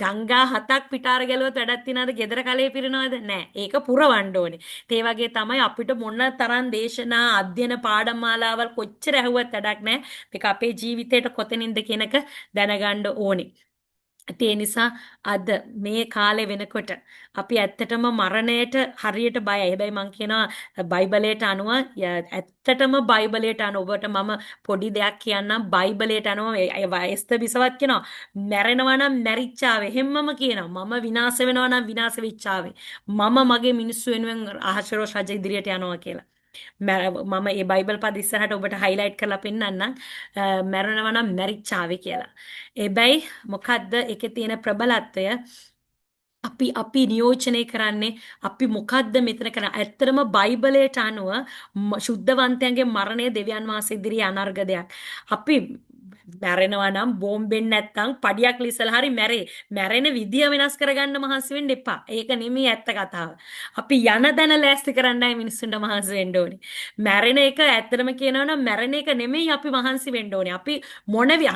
ගංගා 7ක් පිටාර ගැලුවත් වැඩක් තියනවාද? gedara කලේ පිරෙනවද? නැහැ. ඒක පුරවන්න ඕනේ. ඒ වගේ තමයි අපිට මොන තරම් දේශනා අධ්‍යයන පාඩමාලාවල් කොච්චර ඇහුවත් වැඩක් නැහැ. මේක අපේ ජීවිතේට කොතනින්ද කියන එක දැනගන්න ඕනේ. ඒ නිසා අද මේ කාලේ වෙනකොට අපි ඇත්තටම මරණයට හරියට බයයි. හැබැයි මම කියනවා බයිබලයට අනුව ඇත්තටම බයිබලයට අනුව ඔබට මම පොඩි දෙයක් කියන්නම්. බයිබලයට අනුව වයස්ත බිසවත් කියනවා මැරෙනවා නම් මැරිච්චාවේ. හැමම කියනවා මම විනාශ වෙනවා නම් විනාශ වෙච්චාවේ. මම මගේ මිනිස්සු වෙනුවෙන් අහශරෝෂ රජ ඉදිරියට යනවා කියලා. මම මේ බයිබල් පද ඉස්සරහට ඔබට හයිලයිට් කරලා පෙන්නන්නම් මැරෙනවා නම් මැරිච්චාවේ කියලා. හැබැයි මොකද්ද ඒකේ තියෙන ප්‍රබලත්වය? අපි නියෝජනය කරන්නේ අපි මොකද්ද මෙතන කරන්නේ? ඇත්තටම බයිබලයට අනුව ශුද්ධවන්තයන්ගේ මරණය දෙවියන් වහන්සේ ඉදිරියේ අනර්ග දෙයක්. අපි මැරෙනවා නම් බෝම්බෙන් නැත්තම් පඩියක් ලිසලා හරි මැරෙන විදිය වෙනස් කරගන්න මහන්සි වෙන්න එපා. ඒක නෙමෙයි ඇත්ත කතාව. අපි යන දන ලෑස්ති කරන්නයි මිනිස්සුන්ට මහන්සි වෙන්න ඕනේ. මැරෙන එක ඇත්තටම කියනවා නම් මැරෙන එක නෙමෙයි අපි මහන්සි වෙන්න ඕනේ. අපි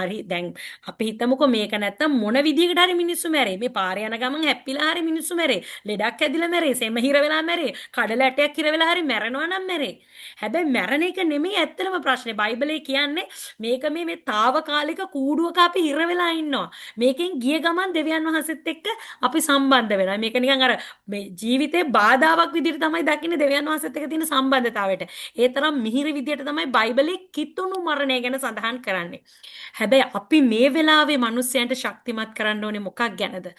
හරි දැන් අපි හිතමුකෝ මේක නැත්තම් මොන විදියකට හරි මිනිස්සු මැරේ. මේ පාරේ යන ගමන් හැප්පිලා හරි මිනිස්සු මැරේ. ලෙඩක් ඇදිලා මැරේ. සෙම හිර වෙලා මැරේ. කඩල ඇටයක් හිර වෙලා හරි මැරෙනවා නම් මැරේ. හැබැයි මැරෙන එක නෙමෙයි ඇත්තටම ප්‍රශ්නේ. බයිබලයේ කියන්නේ මේක මේ තාවකාලික කූඩුවක අපි හිර වෙලා ඉන්නවා. මේකෙන් ගිය ගමන් දෙවියන් වහන්සේත් එක්ක අපි සම්බන්ධ වෙනවා. මේක නිකන් අර මේ ජීවිතේ බාධාවක් විදිහට තමයි දකින්නේ දෙවියන් වහන්සේත් එක්ක තියෙන සම්බන්ධතාවයට. ඒ තරම් මිහිරි විදිහට තමයි බයිබලයේ කිතුණු මරණය ගැන සඳහන් කරන්නේ. හැබැයි අපි මේ වෙලාවේ මිනිස්යන්ට ශක්තිමත් කරන්න ඕනේ මොකක් ගැනද?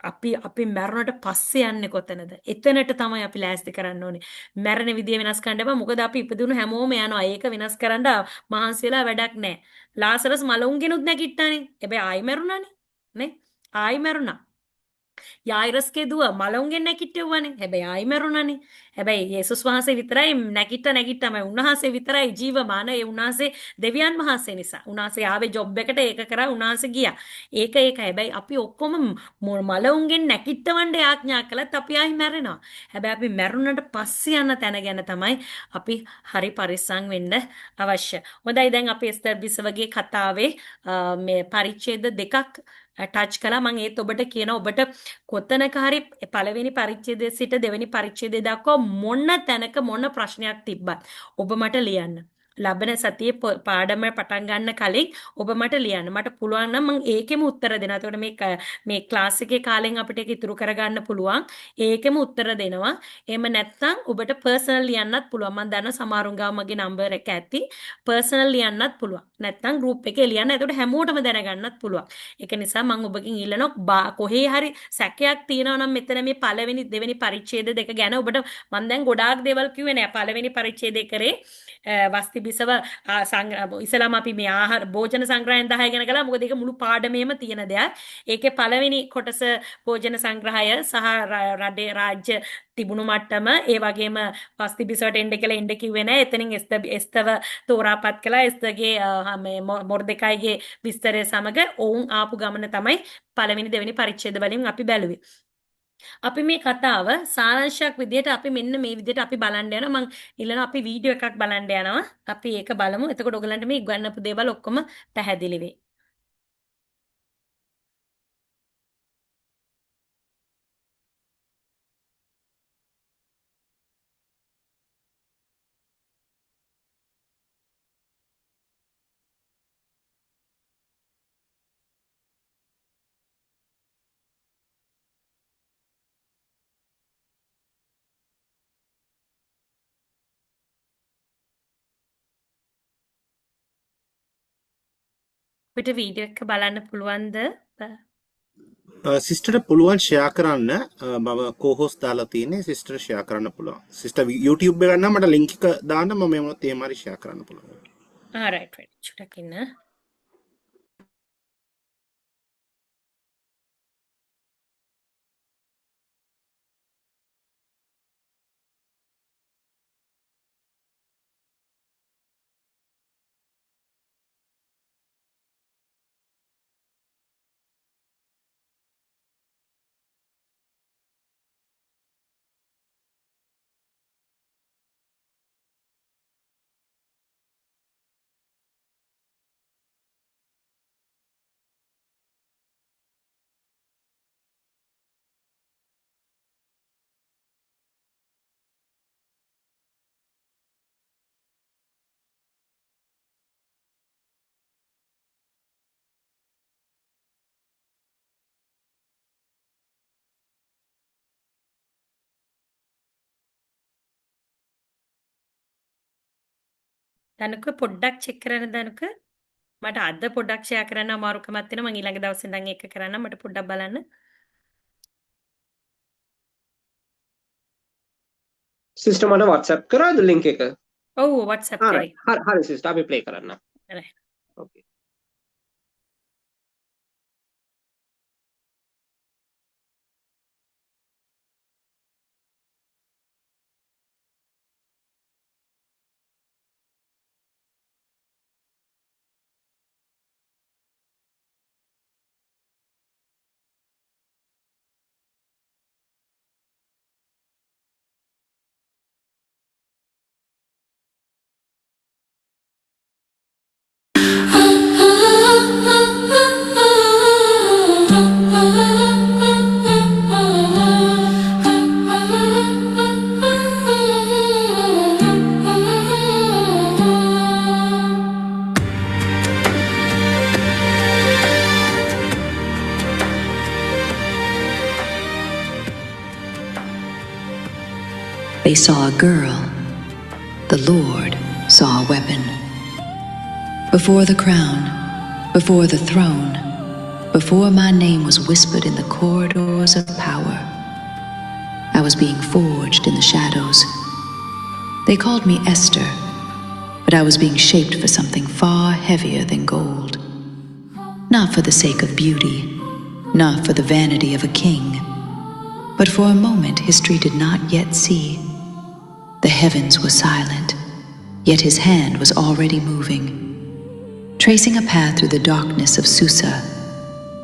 අපි මරණයට පස්සේ යන්නේ කොතනද? එතනට තමයි අපි ලෑස්ති කරන්න ඕනේ. මැරෙන විදිය වෙනස් කරන්න එපා. මොකද අපි ඉපදුණු හැමෝම යනවා. ඒක වෙනස් කරන්න මහන්සි වෙලා වැඩක් නැහැ. ලාසරස් මලුන්ගෙනුත් නැගිට්ටානේ. හැබැයි ආයි මැරුණානේ. නේ? ආයි මැරුණා. යායිරස්ගේ දුව මලුන්ගෙන් නැගිට්ටෙව්වනේ. හැබැයි ආයි මැරුණානේ. හැබැයි යේසුස් වහන්සේ විතරයි නැගිට්ටම උන්වහන්සේ විතරයි ජීවමාන. ඒ උන්වහන්සේ දෙවියන් වහන්සේ නිසා. උන්වහන්සේ ආවේ ජොබ් එකට ඒක කරා උන්වහන්සේ ගියා. ඒක හැබැයි අපි ඔක්කොම මලුන්ගෙන් නැගිටවන්න යාඥා කළත් අපි ආයි මැරෙනවා. හැබැයි අපි මැරුණට පස්සේ යන තැන ගැන තමයි අපි හරි පරිස්සම් වෙන්න අවශ්‍ය. හොඳයි දැන් අපි එස්තර් බිසවගේ කතාවේ මේ පරිච්ඡේද දෙකක් ටච් කළා. මම ඒත් ඔබට කියන ඔබට කොතනක හරි පළවෙනි පරිච්ඡේදයේ සිට දෙවෙනි පරිච්ඡේදය දක්වා මොන තැනක මොන ප්‍රශ්නයක් තිබ්බත් ඔබ මට ලියන්න. ලබන සතියේ පාඩම පටන් ගන්න කලින් ඔබ මට ලියන්න. මට පුළුවන් නම් මම ඒකෙම උත්තර දෙනවා. එතකොට මේ ක්ලාස් එකේ කාලෙන් අපිට ඒක ඉතුරු කරගන්න පුළුවන්. ඒකෙම උත්තර දෙනවා. එහෙම නැත්නම් ඔබට පර්සනල් ලියන්නත් පුළුවන්. මම දන්නවා සමහරුන් ගාව මගේ නම්බර් එක ඇති. පර්සනල් ලියන්නත් පුළුවන්. නැත්නම් ගෲප් එකේ ලියන්න. එතකොට හැමෝටම දැනගන්නත් පුළුවන්. ඒක නිසා මම ඔබගෙන් ඉල්ලනවා කොහේ හරි සැකයක් තියෙනවා නම් මෙතන මේ පළවෙනි දෙවෙනි පරිච්ඡේද දෙක ගැන ඔබට මම දැන් ගොඩාක් දේවල් කිව්වේ නෑ. පළවෙනි පරිච්ඡේදය කරේ වස්ති බිසව ඉස්ලාම අපි මේ ආහාර භෝජන සංග්‍රහයෙන් 10 ගැන කළා. මොකද ඒක මුළු පාඩමේම තියෙන දෙයක්. ඒකේ පළවෙනි කොටස භෝජන සංග්‍රහය සහ රටේ රාජ්‍ය තිබුණු මට්ටම ඒ වගේම වස්ති බිසවට එන්න කියලා එන්න කිව්වේ නෑ. එතනින් එස්තව තෝරාපත් කළා. එස්තගේ මේ මොර්දෙකයිගේ විස්තරය සමග ඔවුන් ආපු ගමන තමයි පළවෙනි දෙවෙනි පරිච්ඡේද වලින් අපි බැලුවේ. අපි මේ කතාව සාරාංශයක් විදිහට අපි මෙන්න මේ විදිහට අපි බලන්න යනවා. මම ඊළඟ අපි වීඩියෝ එකක් බලන්න යනවා. අපි ඒක බලමු. එතකොට ඔයගලන්ට මේ ඉගන්නපු දේවල් ඔක්කොම පැහැදිලි වෙයි. අපිට වීඩියෝ එක බලන්න පුළුවන්ද? සිස්ටර්ට පුළුවන් ෂෙයා කරන්න මම කෝහොස් දාලා තියෙන්නේ සිස්ටර් ෂෙයා කරන්න පුළුවන්. සිස්ටර් YouTube එක ගන්න මට ලින්ක් එක දාන්න මම මොනවද ඒ මාරි ෂෙයා කරන්න පුළුවන්. right. චුට්ටක් ඉන්න. දනක පොඩ්ඩක් චෙක් කරන්න දනක. මට අද පොඩ්ඩක් ෂෙයා කරන්න අමාරුකමක් තියෙනවා. මම ඊළඟ දවසේ ඉඳන් ඒක කරන්නම්. මට පොඩ්ඩක් බලන්න. සිස්ටර් මට WhatsApp කරාද ලින්ක් එක? ඔව් WhatsApp කරේ. හරි සිස්ටර් අපි ප්ලේ කරන්න. Right. Okay. They saw a girl. The Lord saw a weapon. Before the crown, before the throne, before my name was whispered in the corridors of power, I was being forged in the shadows. They called me Esther, but I was being shaped for something far heavier than gold. Not for the sake of beauty, not for the vanity of a king, but for a moment history did not yet see. The heavens were silent, yet his hand was already moving, tracing a path through the darkness of Susa.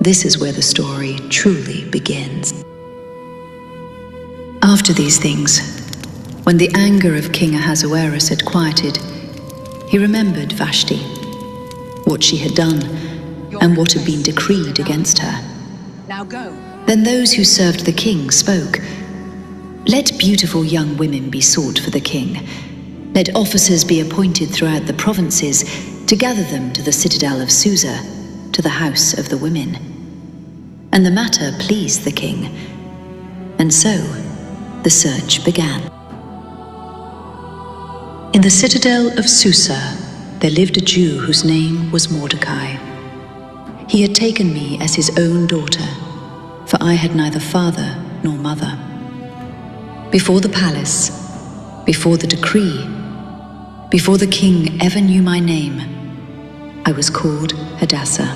This is where the story truly begins. After these things, when the anger of King Ahasuerus had quieted, he remembered Vashti, what she had done, and what had been decreed against her. Now go. Then those who served the king spoke. Let beautiful young women be sought for the king. Let officers be appointed throughout the provinces to gather them to the citadel of Susa, to the house of the women. And the matter pleased the king. And so the search began. In the citadel of Susa, there lived a Jew whose name was Mordecai. He had taken me as his own daughter, for I had neither father nor mother. Before the palace, before the decree, before the king ever knew my name, I was called Hadassah.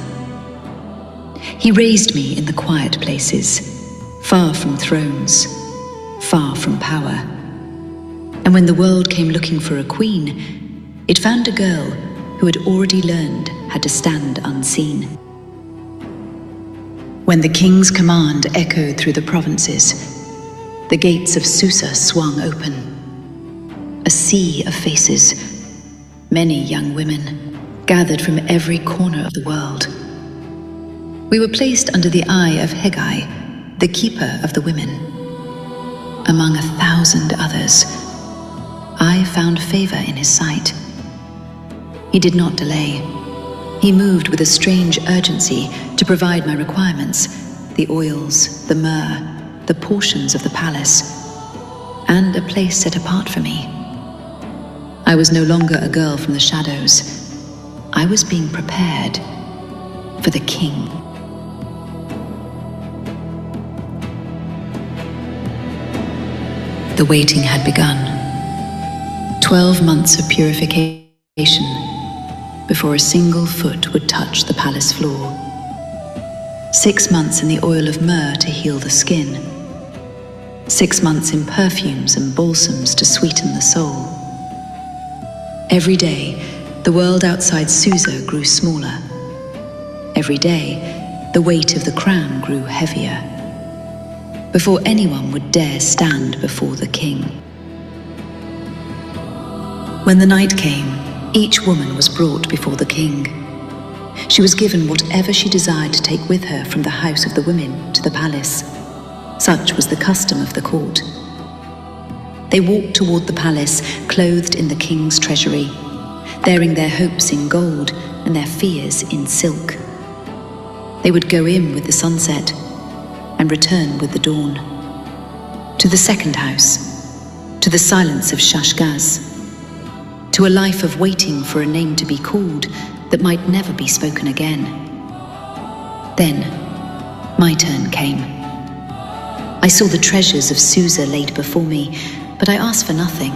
He raised me in the quiet places, far from thrones, far from power. And when the world came looking for a queen, it found a girl who had already learned how to stand unseen. When the king's command echoed through the provinces, the gates of Susa swung open. A sea of faces, many young women, gathered from every corner of the world. We were placed under the eye of Hegai, the keeper of the women. Among 1,000 others, I found favor in his sight. He did not delay. He moved with a strange urgency to provide my requirements, the oils, the myrrh, the portions of the palace, and a place set apart for me. I was no longer a girl from the shadows. I was being prepared for the king. The waiting had begun. 12 months of purification before a single foot would touch the palace floor. 6 months in the oil of myrrh to heal the skin. 6 months in perfumes and balsams to sweeten the soul. Every day, the world outside Susa grew smaller. Every day, the weight of the crown grew heavier. Before anyone would dare stand before the king. When the night came, each woman was brought before the king. She was given whatever she desired to take with her from the house of the women to the palace. Such was the custom of the court. They walked toward the palace, clothed in the king's treasury, bearing their hopes in gold and their fears in silk. They would go in with the sunset and return with the dawn. To the second house, to the silence of Shashgaz, to a life of waiting for a name to be called that might never be spoken again. Then, my turn came. I saw the treasures of Susa laid before me, but I asked for nothing.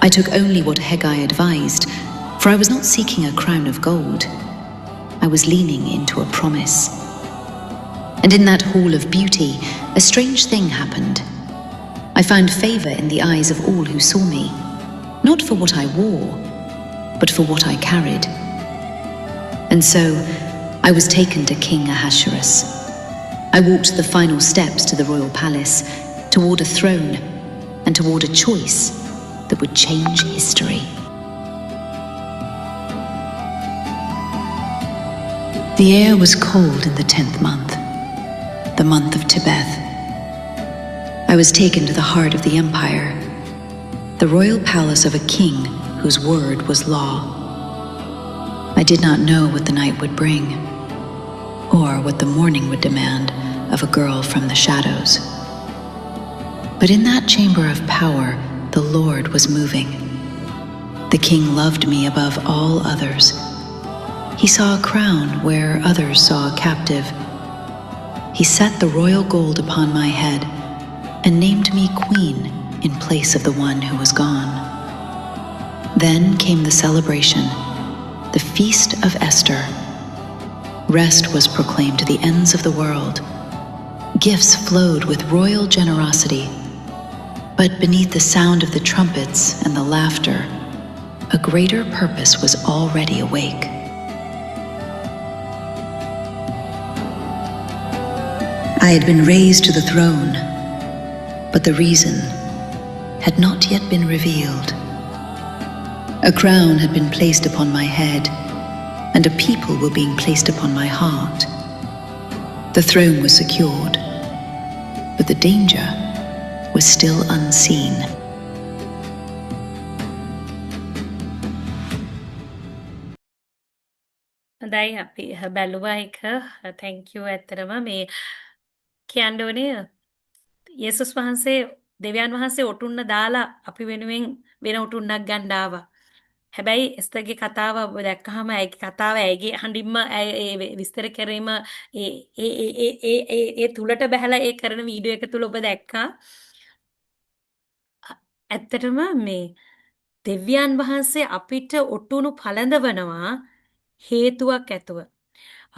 I took only what Hegai advised, for I was not seeking a crown of gold. I was leaning into a promise. And in that hall of beauty, a strange thing happened. I found favor in the eyes of all who saw me, not for what I wore, but for what I carried. And so, I was taken to King Ahasuerus. I walked the final steps to the royal palace, toward a throne, and toward a choice that would change history. The air was cold in the 10th month, the month of Tebeth. I was taken to the heart of the empire, the royal palace of a king whose word was law. I did not know what the night would bring, or what the morning would demand of a girl from the shadows. But in that chamber of power, the Lord was moving. The king loved me above all others. He saw a crown where others saw a captive. He set the royal gold upon my head and named me queen in place of the one who was gone. Then came the celebration, the feast of Esther. Rest was proclaimed to the ends of the world. Gifts flowed with royal generosity. But beneath the sound of the trumpets and the laughter, a greater purpose was already awake. I had been raised to the throne, but the reason had not yet been revealed. A crown had been placed upon my head, and a people were being placed upon my heart. The throne was secured, but the danger was still unseen. හොඳයි අපි බැලුවා එක thank you ඇත්තටම මේ කියන්න ඕනේ යේසුස් වහන්සේ දෙවියන් වහන්සේ ඔටුන්න දාලා අපි වෙනුවෙන් වෙන ඔටුන්නක් ගන්න ආවා. හැබැයි එස්තර්ගේ කතාව ඔබ දැක්කහම ඇයිගේ කතාව ඇයිගේ හඬින්ම ඒ විස්තර කිරීම ඒ තුලට බහැලා ඒ කරන වීඩියෝ එක තුල ඔබ දැක්කා. ඇත්තටම මේ දෙවියන් වහන්සේ අපිට ඔටුනු පළඳවනවා හේතුවක් ඇතුව.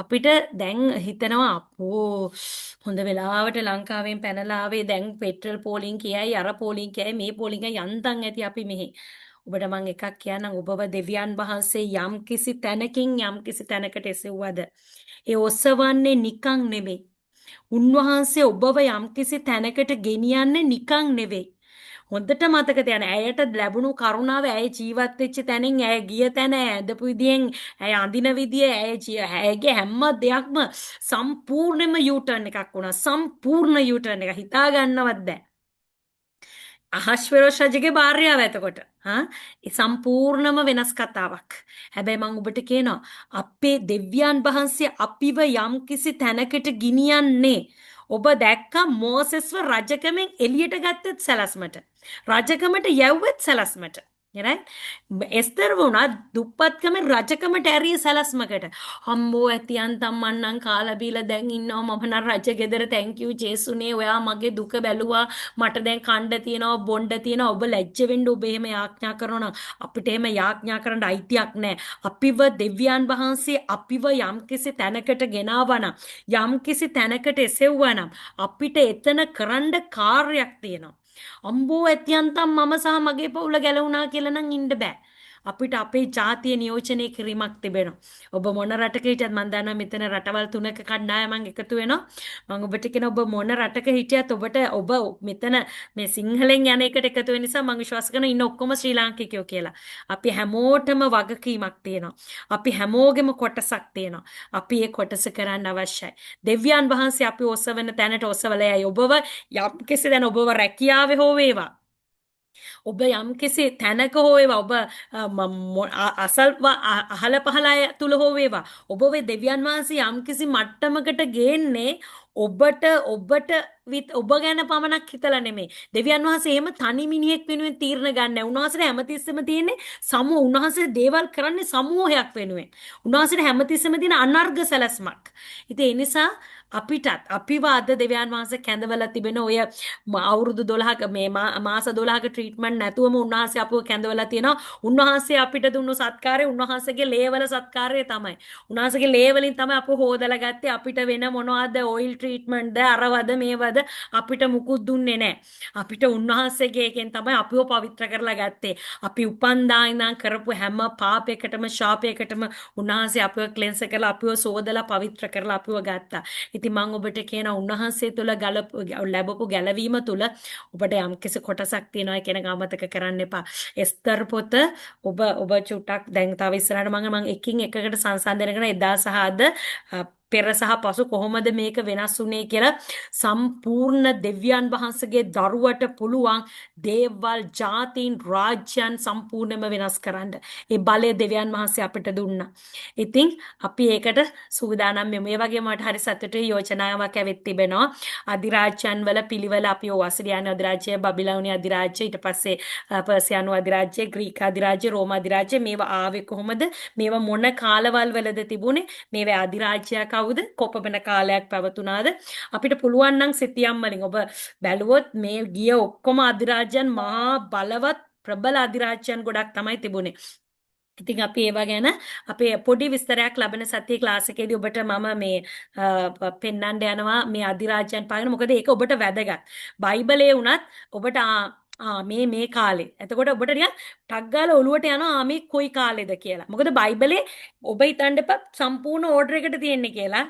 අපිට දැන් හිතනවා අපෝ හොඳ වෙලාවට ලංකාවෙන් පැනලා ආවේ දැන් පෙට්‍රල් පෝලිං කියයි අර පෝලිං කියයි මේ පෝලිං කියයි යන්තම් ඇති අපි මෙහි. ඔබට මම එකක් කියන්නම් ඔබව දෙවියන් වහන්සේ යම් කිසි තැනකින් යම් කිසි තැනකට එසෙව්වද ඒ ඔසවන්නේ නිකන් නෙවෙයි. උන්වහන්සේ ඔබව යම් කිසි තැනකට ගෙනියන්නේ නිකන් නෙවෙයි. හොඳට මතක තියාගන්න. ඇයට ලැබුණු කරුණාව ඇය ජීවත් වෙච්ච තැනින් ඇය ගිය තැන ඇය ඇඳපු විදියෙන් ඇය අඳින විදිය ඇයගේ හැම දෙයක්ම සම්පූර්ණයෙන්ම U-turn එකක් වුණා. සම්පූර්ණ U-turn එක හිතා ගන්නවත් බැහැ. අහශ්වරෝෂ රජගේ භාර්යාව එතකොට ඒ සම්පූර්ණම වෙනස් කතාවක්. හැබැයි මම ඔබට කියනවා අපේ දෙවියන් වහන්සේ අපිව යම්කිසි තැනකට ගෙනියන්නේ ඔබ දැක්ක මෝසෙස්ව රජකමෙන් එළියට ගත්තත් සැලැස්මට. රජකමට යවුවෙත් සැලැස්මට. එස්තර වුණා දුප්පත්කමෙන් රජකමට ඇරිය සැලැස්මකට. අම්මෝ ඇතියන් තම්මන්නම් කාලා බීලා දැන් ඉන්නවා මම නම් රජ ගෙදර thank you ජේසුනේ ඔයා මගේ දුක බැලුවා මට දැන් කණ්ඩ තියනවා බොණ්ඩ තියනවා ඔබ ලැජ්ජ වෙන්න ඔබ එහෙම යාඥා කරනවා නම් අපිට එහෙම යාඥා කරන්න අයිතියක් නැහැ. අපිව දෙවියන් වහන්සේ අපිව යම්කිසි තැනකට ගෙනාවා නම් යම්කිසි තැනකට එසෙව්වා නම් අපිට එතන කරන්න කාර්යයක් තියෙනවා. අම්බෝ ඇතියන්තම් මම සහ මගේ පවුල ගැලවුණා කියලා නම් ඉන්න බෑ. අපිට අපේ ජාතිය නියෝජනය කිරීමක් තිබෙනවා. ඔබ මොන රටක හිටියත් මම දන්නවා මෙතන රටවල් තුනක කණ්ඩායමක් එකතු වෙනවා. මම ඔබට කියන ඔබ මොන රටක හිටියත් ඔබ මෙතන මේ සිංහලෙන් යන එකට එකතු වෙන නිසා මම විශ්වාස කරනවා ඉන්න ඔක්කොම ශ්‍රී ලාංකිකයෝ කියලා. අපි හැමෝටම වගකීමක් තියෙනවා. අපි හැමෝගෙම කොටසක් තියෙනවා. අපි ඒ කොටස කරන්න අවශ්‍යයි. දෙවියන් වහන්සේ අපි ඔසවන තැනට ඔසවලයි ඔබව යම් කෙසේ දැන් ඔබව රැකියාවේ හෝ වේවා ඔබ යම්කිසි තැනක හෝ වේවා ඔබ අසල් අහල පහල අය තුල හෝ වේවා ඔබ වේ දෙවියන් වහන්සේ යම්කිසි මට්ටමකට ගේන්නේ ඔබට ඔබ ගැන පමණක් හිතලා නෙමෙයි දෙවියන් වහන්සේ එහෙම තනි මිනිහෙක් වෙනුවෙන් තීරණ ගන්න නැහැ. උන්වහන්සේට හැමතිස්සෙම තියෙන්නේ උන්වහන්සේ දේවල් කරන්නේ සමූහයක් වෙනුවෙන්. උන්වහන්සේට හැමතිස්සෙම තියෙන අනර්ග සැලැස්මක්. ඉතින් ඒ නිසා අපිව අද දෙවියන් වහන්සේ කැඳවලා තිබෙන ඔය අවුරුදු 12ක මේ මාස 12ක ට්‍රීට්මන්ට් නැතුවම උන්වහන්සේ අපිව කැඳවලා තියෙනවා. උන්වහන්සේ අපිට දුන්නු සත්කාරය උන්වහන්සේගේ ලේවල සත්කාරය තමයි. උන්වහන්සේගේ ලේවලින් තමයි අපිව හොදලා ගත්තේ. අපිට වෙන මොනවද ඔයිල් ට්‍රීට්මන්ට්ද අරවද මේවද අපිට මුකුත් දුන්නේ නැහැ. අපිට උන්වහන්සේගේ එකෙන් තමයි අපිව පවිත්‍ර කරලා ගත්තේ. අපි උපන්දා ඉඳන් කරපු හැම පාපයකටම ශාපයකටම උන්වහන්සේ අපිව ක්ලෙන්ස් කරලා අපිව සෝදලා පවිත්‍ර කරලා අපිව ගත්තා. ඉතින් මම ඔබට කියන උන්වහන්සේ තුල ලැබපු ගැලවීම තුල ඔබට යම්කිසි කොටසක් තියෙනවා කියන ගාමතක කරන්න එපා. එස්තර් පොත ඔබ චුට්ටක් දැන් තව ඉස්සරහට මම එකින් එකකට සංසන්දනය කරන එදා සහ අද පෙර සහ පසු කොහොමද මේක වෙනස් වුනේ කියලා සම්පූර්ණ දෙවියන් වහන්සේගේ දරුවට පුළුවන් දේවල් ජාතීන් රාජ්‍යයන් සම්පූර්ණයෙන්ම වෙනස් කරන්න. ඒ බලය දෙවියන් වහන්සේ අපිට දුන්නා. ඉතින් අපි ඒකට සූදානම් වෙමු. ඒ වගේම මට හරි සතුටුයි යෝජනාවක් ඇවිත් තිබෙනවා. අධිරාජ්‍යයන් වල පිළිවෙල අපි ඔවසිරියානු අධිරාජ්‍යය, බබිලෝනිය අධිරාජ්‍යය, ඊට පස්සේ පර්සියානු අධිරාජ්‍යය, ග්‍රීක අධිරාජ්‍යය, රෝම අධිරාජ්‍යය මේවා ආවේ කොහොමද? මේවා මොන කාලවල වලද තිබුණේ? මේවා අධිරාජ්‍යයක් කවුද කොපමණ කාලයක් පැවතුනාද අපිට පුළුවන් නම් සිතියම් වලින් ඔබ බැලුවොත් මේ ගිය ඔක්කොම අධිරාජ්‍යයන් මහා බලවත් ප්‍රබල අධිරාජ්‍යයන් ගොඩක් තමයි තිබුණේ. ඉතින් අපි ඒවා ගැන අපේ පොඩි විස්තරයක් ලබන සතියේ ක්ලාස් එකේදී ඔබට මම මේ පෙන්වන්න යනවා මේ අධිරාජ්‍යයන් පාගෙන මොකද ඒක ඔබට වැදගත්. බයිබලයේ වුණත් ඔබට මේ කාලේ. එතකොට ඔබට නිකන් ටක් ගාලා ඔලුවට යනවා මේ කොයි කාලෙද කියලා. මොකද බයිබලේ ඔබ හිතන්න එපා සම්පූර්ණ ඕඩර් එකට තියෙන්නේ කියලා.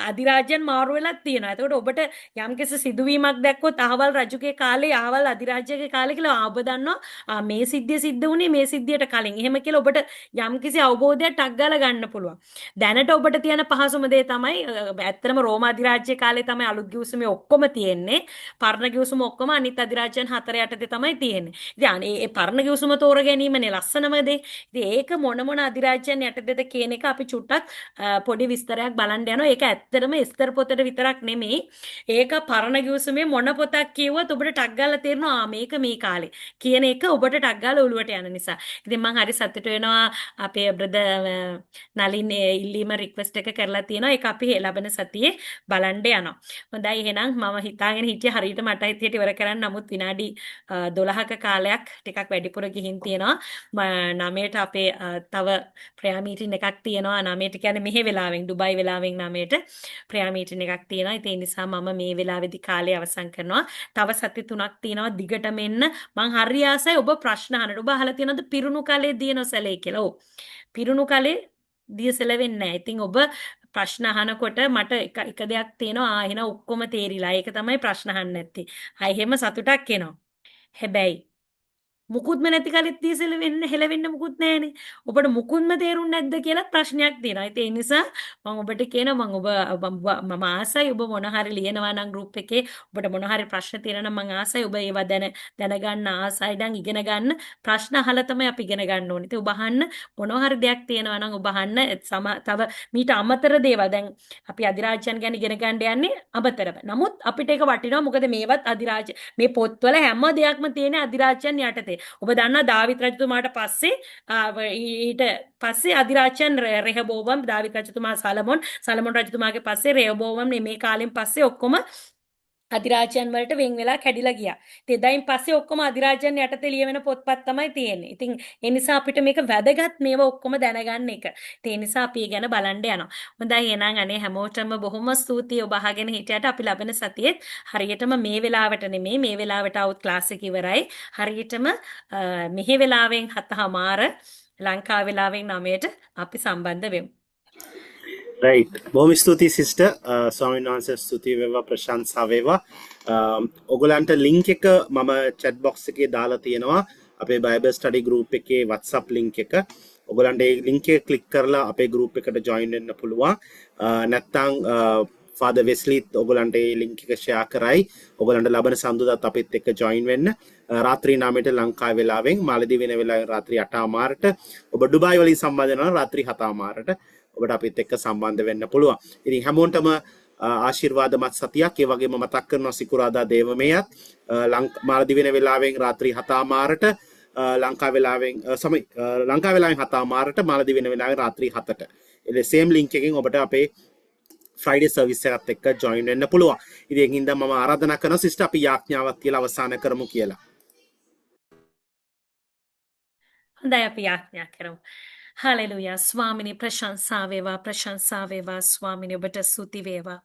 අධිරාජ්‍යයන් මාරු වෙලක් තියෙනවා. එතකොට ඔබට යම්කිසි සිදුවීමක් දැක්කොත් අහවල් රජුගේ කාලේ අහවල් අධිරාජ්‍යගේ කාලේ කියලා ඔබ දන්නවා මේ සිද්ධිය සිද්ධ වුණේ මේ සිද්ධියට කලින්. එහෙම කියලා ඔබට යම්කිසි අවබෝධයක් ටක් ගාලා ගන්න පුළුවන්. දැනට ඔබට තියෙන පහසුම දේ තමයි ඇත්තටම රෝම අධිරාජ්‍ය කාලේ තමයි අලුත් ගිවිසුමේ ඔක්කොම තියෙන්නේ. පරණ ගිවිසුම ඔක්කොම අනිත් අධිරාජ්‍යයන් 4 යටතේ තමයි තියෙන්නේ. ඉතින් ඒ පරණ ගිවිසුම තෝර ගැනීමනේ ලස්සනම දේ. ඉතින් ඒක මොන අධිරාජ්‍යයන් යටතේද කියන එක අපි චුට්ටක් පොඩි විස්තරයක් බලන්න යනවා. ඒක ඇත්තටම එස්තර පොතේ විතරක් නෙමෙයි. ඒක පරණ ගිවිසුමේ මොන පොතක් කිව්වත් ඔබට ටක් ගාලා තේරෙනවා මේක මේ කාලේ කියන එක ඔබට ටක් ගාලා ඔලුවට යන නිසා. ඉතින් මම හරි සතුටු වෙනවා අපේ බ්‍රදර් නලින් ඉල්ලීම රික්වෙස්ට් එක කරලා තියෙනවා. ඒක අපි ලබන සතියේ බලන්න යනවා. හොඳයි එහෙනම් මම හිතාගෙන හිටියේ හරියට මට හිතියට ඉවර කරන්න. නමුත් විනාඩි 12ක කාලයක් ටිකක් වැඩිපුර ගිහින් තියෙනවා. 9ට අපේ තව ප්‍රයා මීටින් එකක් තියෙනවා. 9ට කියන්නේ මෙහෙ වෙලාවෙන් ඩුබයි වෙලාවෙන් 9ට ප්‍රයා මීටින් එකක් තියෙනවා. ඒ නිසා මම මේ වෙලාවේදී කාලය අවසන් කරනවා. තව සති 3ක් තියෙනවා දිගටම එන්න. මං හරි ආසයි ඔබ ප්‍රශ්න අහන්න. ඔබ අහලා තියෙනවද පිරුණු කලේ දිනසලේ කියලා? ඔව්. පිරුණු කලේ දියසල වෙන්නේ නැහැ. ඉතින් ඔබ ප්‍රශ්න අහනකොට මට එක දෙයක් තියෙනවා. එහෙනම් ඔක්කොම තේරිලා. ඒක තමයි ප්‍රශ්න අහන්න නැත්තේ. එහෙම සතුටක් එනවා. හැබැයි මුකුත්ම නැති කලෙත් දීසල වෙන්න හෙලවෙන්න මුකුත් නැහැනේ. ඔබට මුකුත්ම තේරුන්නේ නැද්ද කියලා ප්‍රශ්නයක් තියෙනවා. ඒ නිසා මම ඔබට කියනවා මම ආසයි ඔබ මොන හරි ලියනවා නම් group එකේ ඔබට මොන හරි ප්‍රශ්න තියෙනවා නම් මම ආසයි ඔබ ඒවා දැනගන්න ආසයි නම් ඉගෙන ගන්න ප්‍රශ්න අහලා තමයි අපි ඉගෙන ගන්න ඕනේ. ඉතින් ඔබ අහන්න මොන හරි දෙයක් තියෙනවා නම් ඔබ අහන්න තව මීට අමතර දේවල් දැන් අපි අධිරාජ්‍යයන් ගැන ඉගෙන ගන්න යන්නේ අමතරව. නමුත් අපිට ඒක වටිනවා මොකද මේවත් අධිරාජ්‍ය මේ පොත්වල හැම දෙයක්ම තියෙන අධිරාජ්‍යයන් යටතේ. ඔබ දන්නා දාවිත් රජතුමාට පස්සේ ඊට පස්සේ අධිරාජ්‍යයන් රෙහබෝවම් දාවිත් රජතුමා සලමොන් රජතුමාගේ පස්සේ රෙහබෝවම් මේ කාලෙන් පස්සේ ඔක්කොම අධිරාජ්‍යයන් වලට වෙන් වෙලා කැඩිලා ගියා. ඉතින් එදායින් පස්සේ ඔක්කොම අධිරාජ්‍යයන් යටතේ ලියවෙන පොත්පත් තමයි තියෙන්නේ. ඉතින් ඒ නිසා අපිට මේක වැදගත් මේවා ඔක්කොම දැනගන්න එක. ඉතින් ඒ නිසා අපි ගැන බලන්න යනවා. හොඳයි එහෙනම් අනේ හැමෝටම බොහොම ස්තුතියි ඔබ අහගෙන හිටියට. අපි ලබන සතියේත් හරියටම මේ වෙලාවට නෙමෙයි මේ වෙලාවට આવුත් ක්ලාස් එක ඉවරයි. හරියටම මෙහි වෙලාවෙන් 7:00 ලංකාව වෙලාවෙන් 9ට අපි සම්බන්ධ වෙමු. රයිට් බොහොම ස්තුතියි සිස්ටර් ස්වාමීන් වහන්සේ ස්තුතියි වේවා ප්‍රශංසා වේවා ඔයගලන්ට ලින්ක් එක මම chat box එකේ දාලා තියෙනවා අපේ බයිබල් ස්ටඩි group එකේ WhatsApp link එක ඔයගලන්ට ඒ link එක ක්ලික් කරලා අපේ group එකට join වෙන්න පුළුවන් නැත්නම් ෆාදර් වෙස්ලිත් ඔයගලන්ට ඒ link එක share කරයි ඔයගලන්ට ලබන සම්දුදාත් අපිත් එක්ක join වෙන්න රාත්‍රී 9ට ලංකාවේ වෙලාවෙන් මාලදිව වෙන වෙලාවෙන් රාත්‍රී 8:00ට ඔබ ඩුබායි වලින් සම්බන්ධ වෙනවා රාත්‍රී 7:00ට ඔබට අපිත් එක්ක සම්බන්ධ වෙන්න පුළුවන්. ඉතින් හැමෝටම ආශිර්වාදමත් සතියක්. ඒ වගේම මතක් කරනවා සිකුරාදා දේවමයත් මාලදිව වෙන වෙලාවෙන් රාත්‍රී 7:00ට ලංකාවේ වෙලාවෙන් ලංකාවේ වෙලාවෙන් 7:00ට මාලදිව වෙන වෙලාවෙන් රාත්‍රී 7ට. ඒ same link එකෙන් ඔබට අපේ Friday service එකත් එක්ක join වෙන්න පුළුවන්. ඉතින් ඒකින්ද මම ආරාධනා කරනවා සිස්ටර් අපි යාඥාවක් කියලා අවසන් කරමු කියලා. හොඳයි අපි යාඥා කරමු. Hallelujah. ස්වාමිනේ ප්‍රශංසා වේවා ස්වාමිනේ ඔබට ස්තුති වේවා.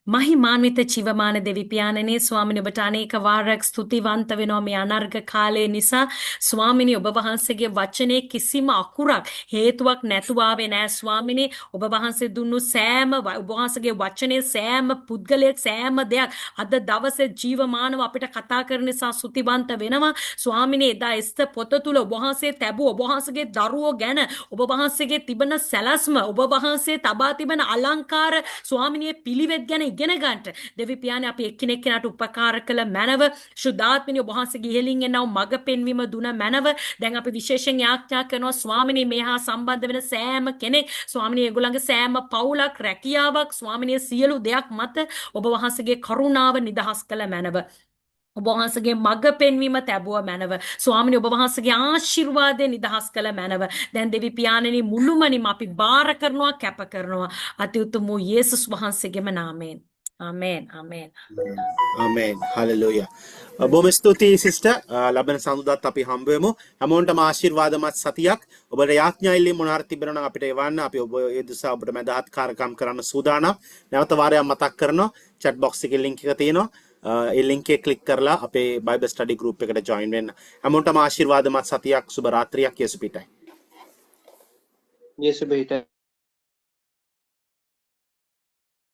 මහිමාන්විත ජීවමාන දෙවි පියාණනේ ස්වාමිනේ ඔබට අනේක වාරයක් ස්තුතිවන්ත වෙනවා මේ අනර්ග කාලය නිසා ස්වාමිනේ ඔබ වහන්සේගේ වචනේ කිසිම අකුරක් හේතුවක් නැතුව ආවේ නෑ ස්වාමිනේ ඔබ වහන්සේ දුන්නු සෑම ඔබ වහන්සේගේ වචනේ සෑම පුද්ගලයෙක් සෑම දෙයක් අද දවසේ ජීවමානව අපිට කතා කරන නිසා ස්තුතිවන්ත වෙනවා ස්වාමිනේ එදා එස්ත පොත තුල ඔබ වහන්සේ තැබුව ඔබ වහන්සේගේ දරුවෝ ගැන ඔබ වහන්සේගේ තිබෙන සැලැස්ම ඔබ වහන්සේ තබා තිබෙන අලංකාර ස්වාමිනේ පිළිවෙත් ගැන ඉගෙන ගන්නට දෙවි පියාණන් අපි එක්කෙනෙක් කෙනාට උපකාර කළ මැනව ශුද්ධාත්මනි ඔබ වහන්සේගේ ඉහළින් එනව මඟ පෙන්වීම දුන මැනව දැන් අපි විශේෂයෙන් යාඥා කරනවා ස්වාමිනේ මේ හා සම්බන්ධ වෙන සෑම කෙනෙක් ස්වාමිනේ ඒගොල්ලන්ගේ සෑම පවුලක් රැකියාවක් ස්වාමිනේ සියලු දෙයක් මත ඔබ වහන්සේගේ කරුණාව නිදහස් කළ මැනව ඔබ වහන්සේගේ මඟ පෙන්වීම තැබුව මැනව ස්වාමිනේ ඔබ වහන්සේගේ ආශිර්වාදය නිදහස් කළ මැනව දැන් දෙවි පියාණනි මුළුමනින්ම අපි බාර කරනවා කැප කරනවා අති උතුම් වූ යේසුස් වහන්සේගේම නාමයෙන් ආමේන් ආමේන් ආමේන් හලෙලූයා බොහොම ස්තුතියි සිස්ටර් ලබන සඳුදාත් අපි හම්බ වෙමු හැමෝන්ටම ආශිර්වාදමත් සතියක් ඔබට යාඥා ඉල්ලීම් මොනාර තිබෙනවා නම් අපිට එවන්න අපි ඔබ ඒ දිසා ඔබට මැදහත් කාර්යක්‍රම කරන්න සූදානම් නැවත වාරයක් මතක් කරනවා chat box එකේ link එක තියෙනවා ඒ link එක ක්ලික් කරලා අපේ Bible study group එකට join වෙන්න හැමෝන්ටම ආශිර්වාදමත් සතියක් සුබ රාත්‍රියක් යේසු පිටයි යේසු පිටයි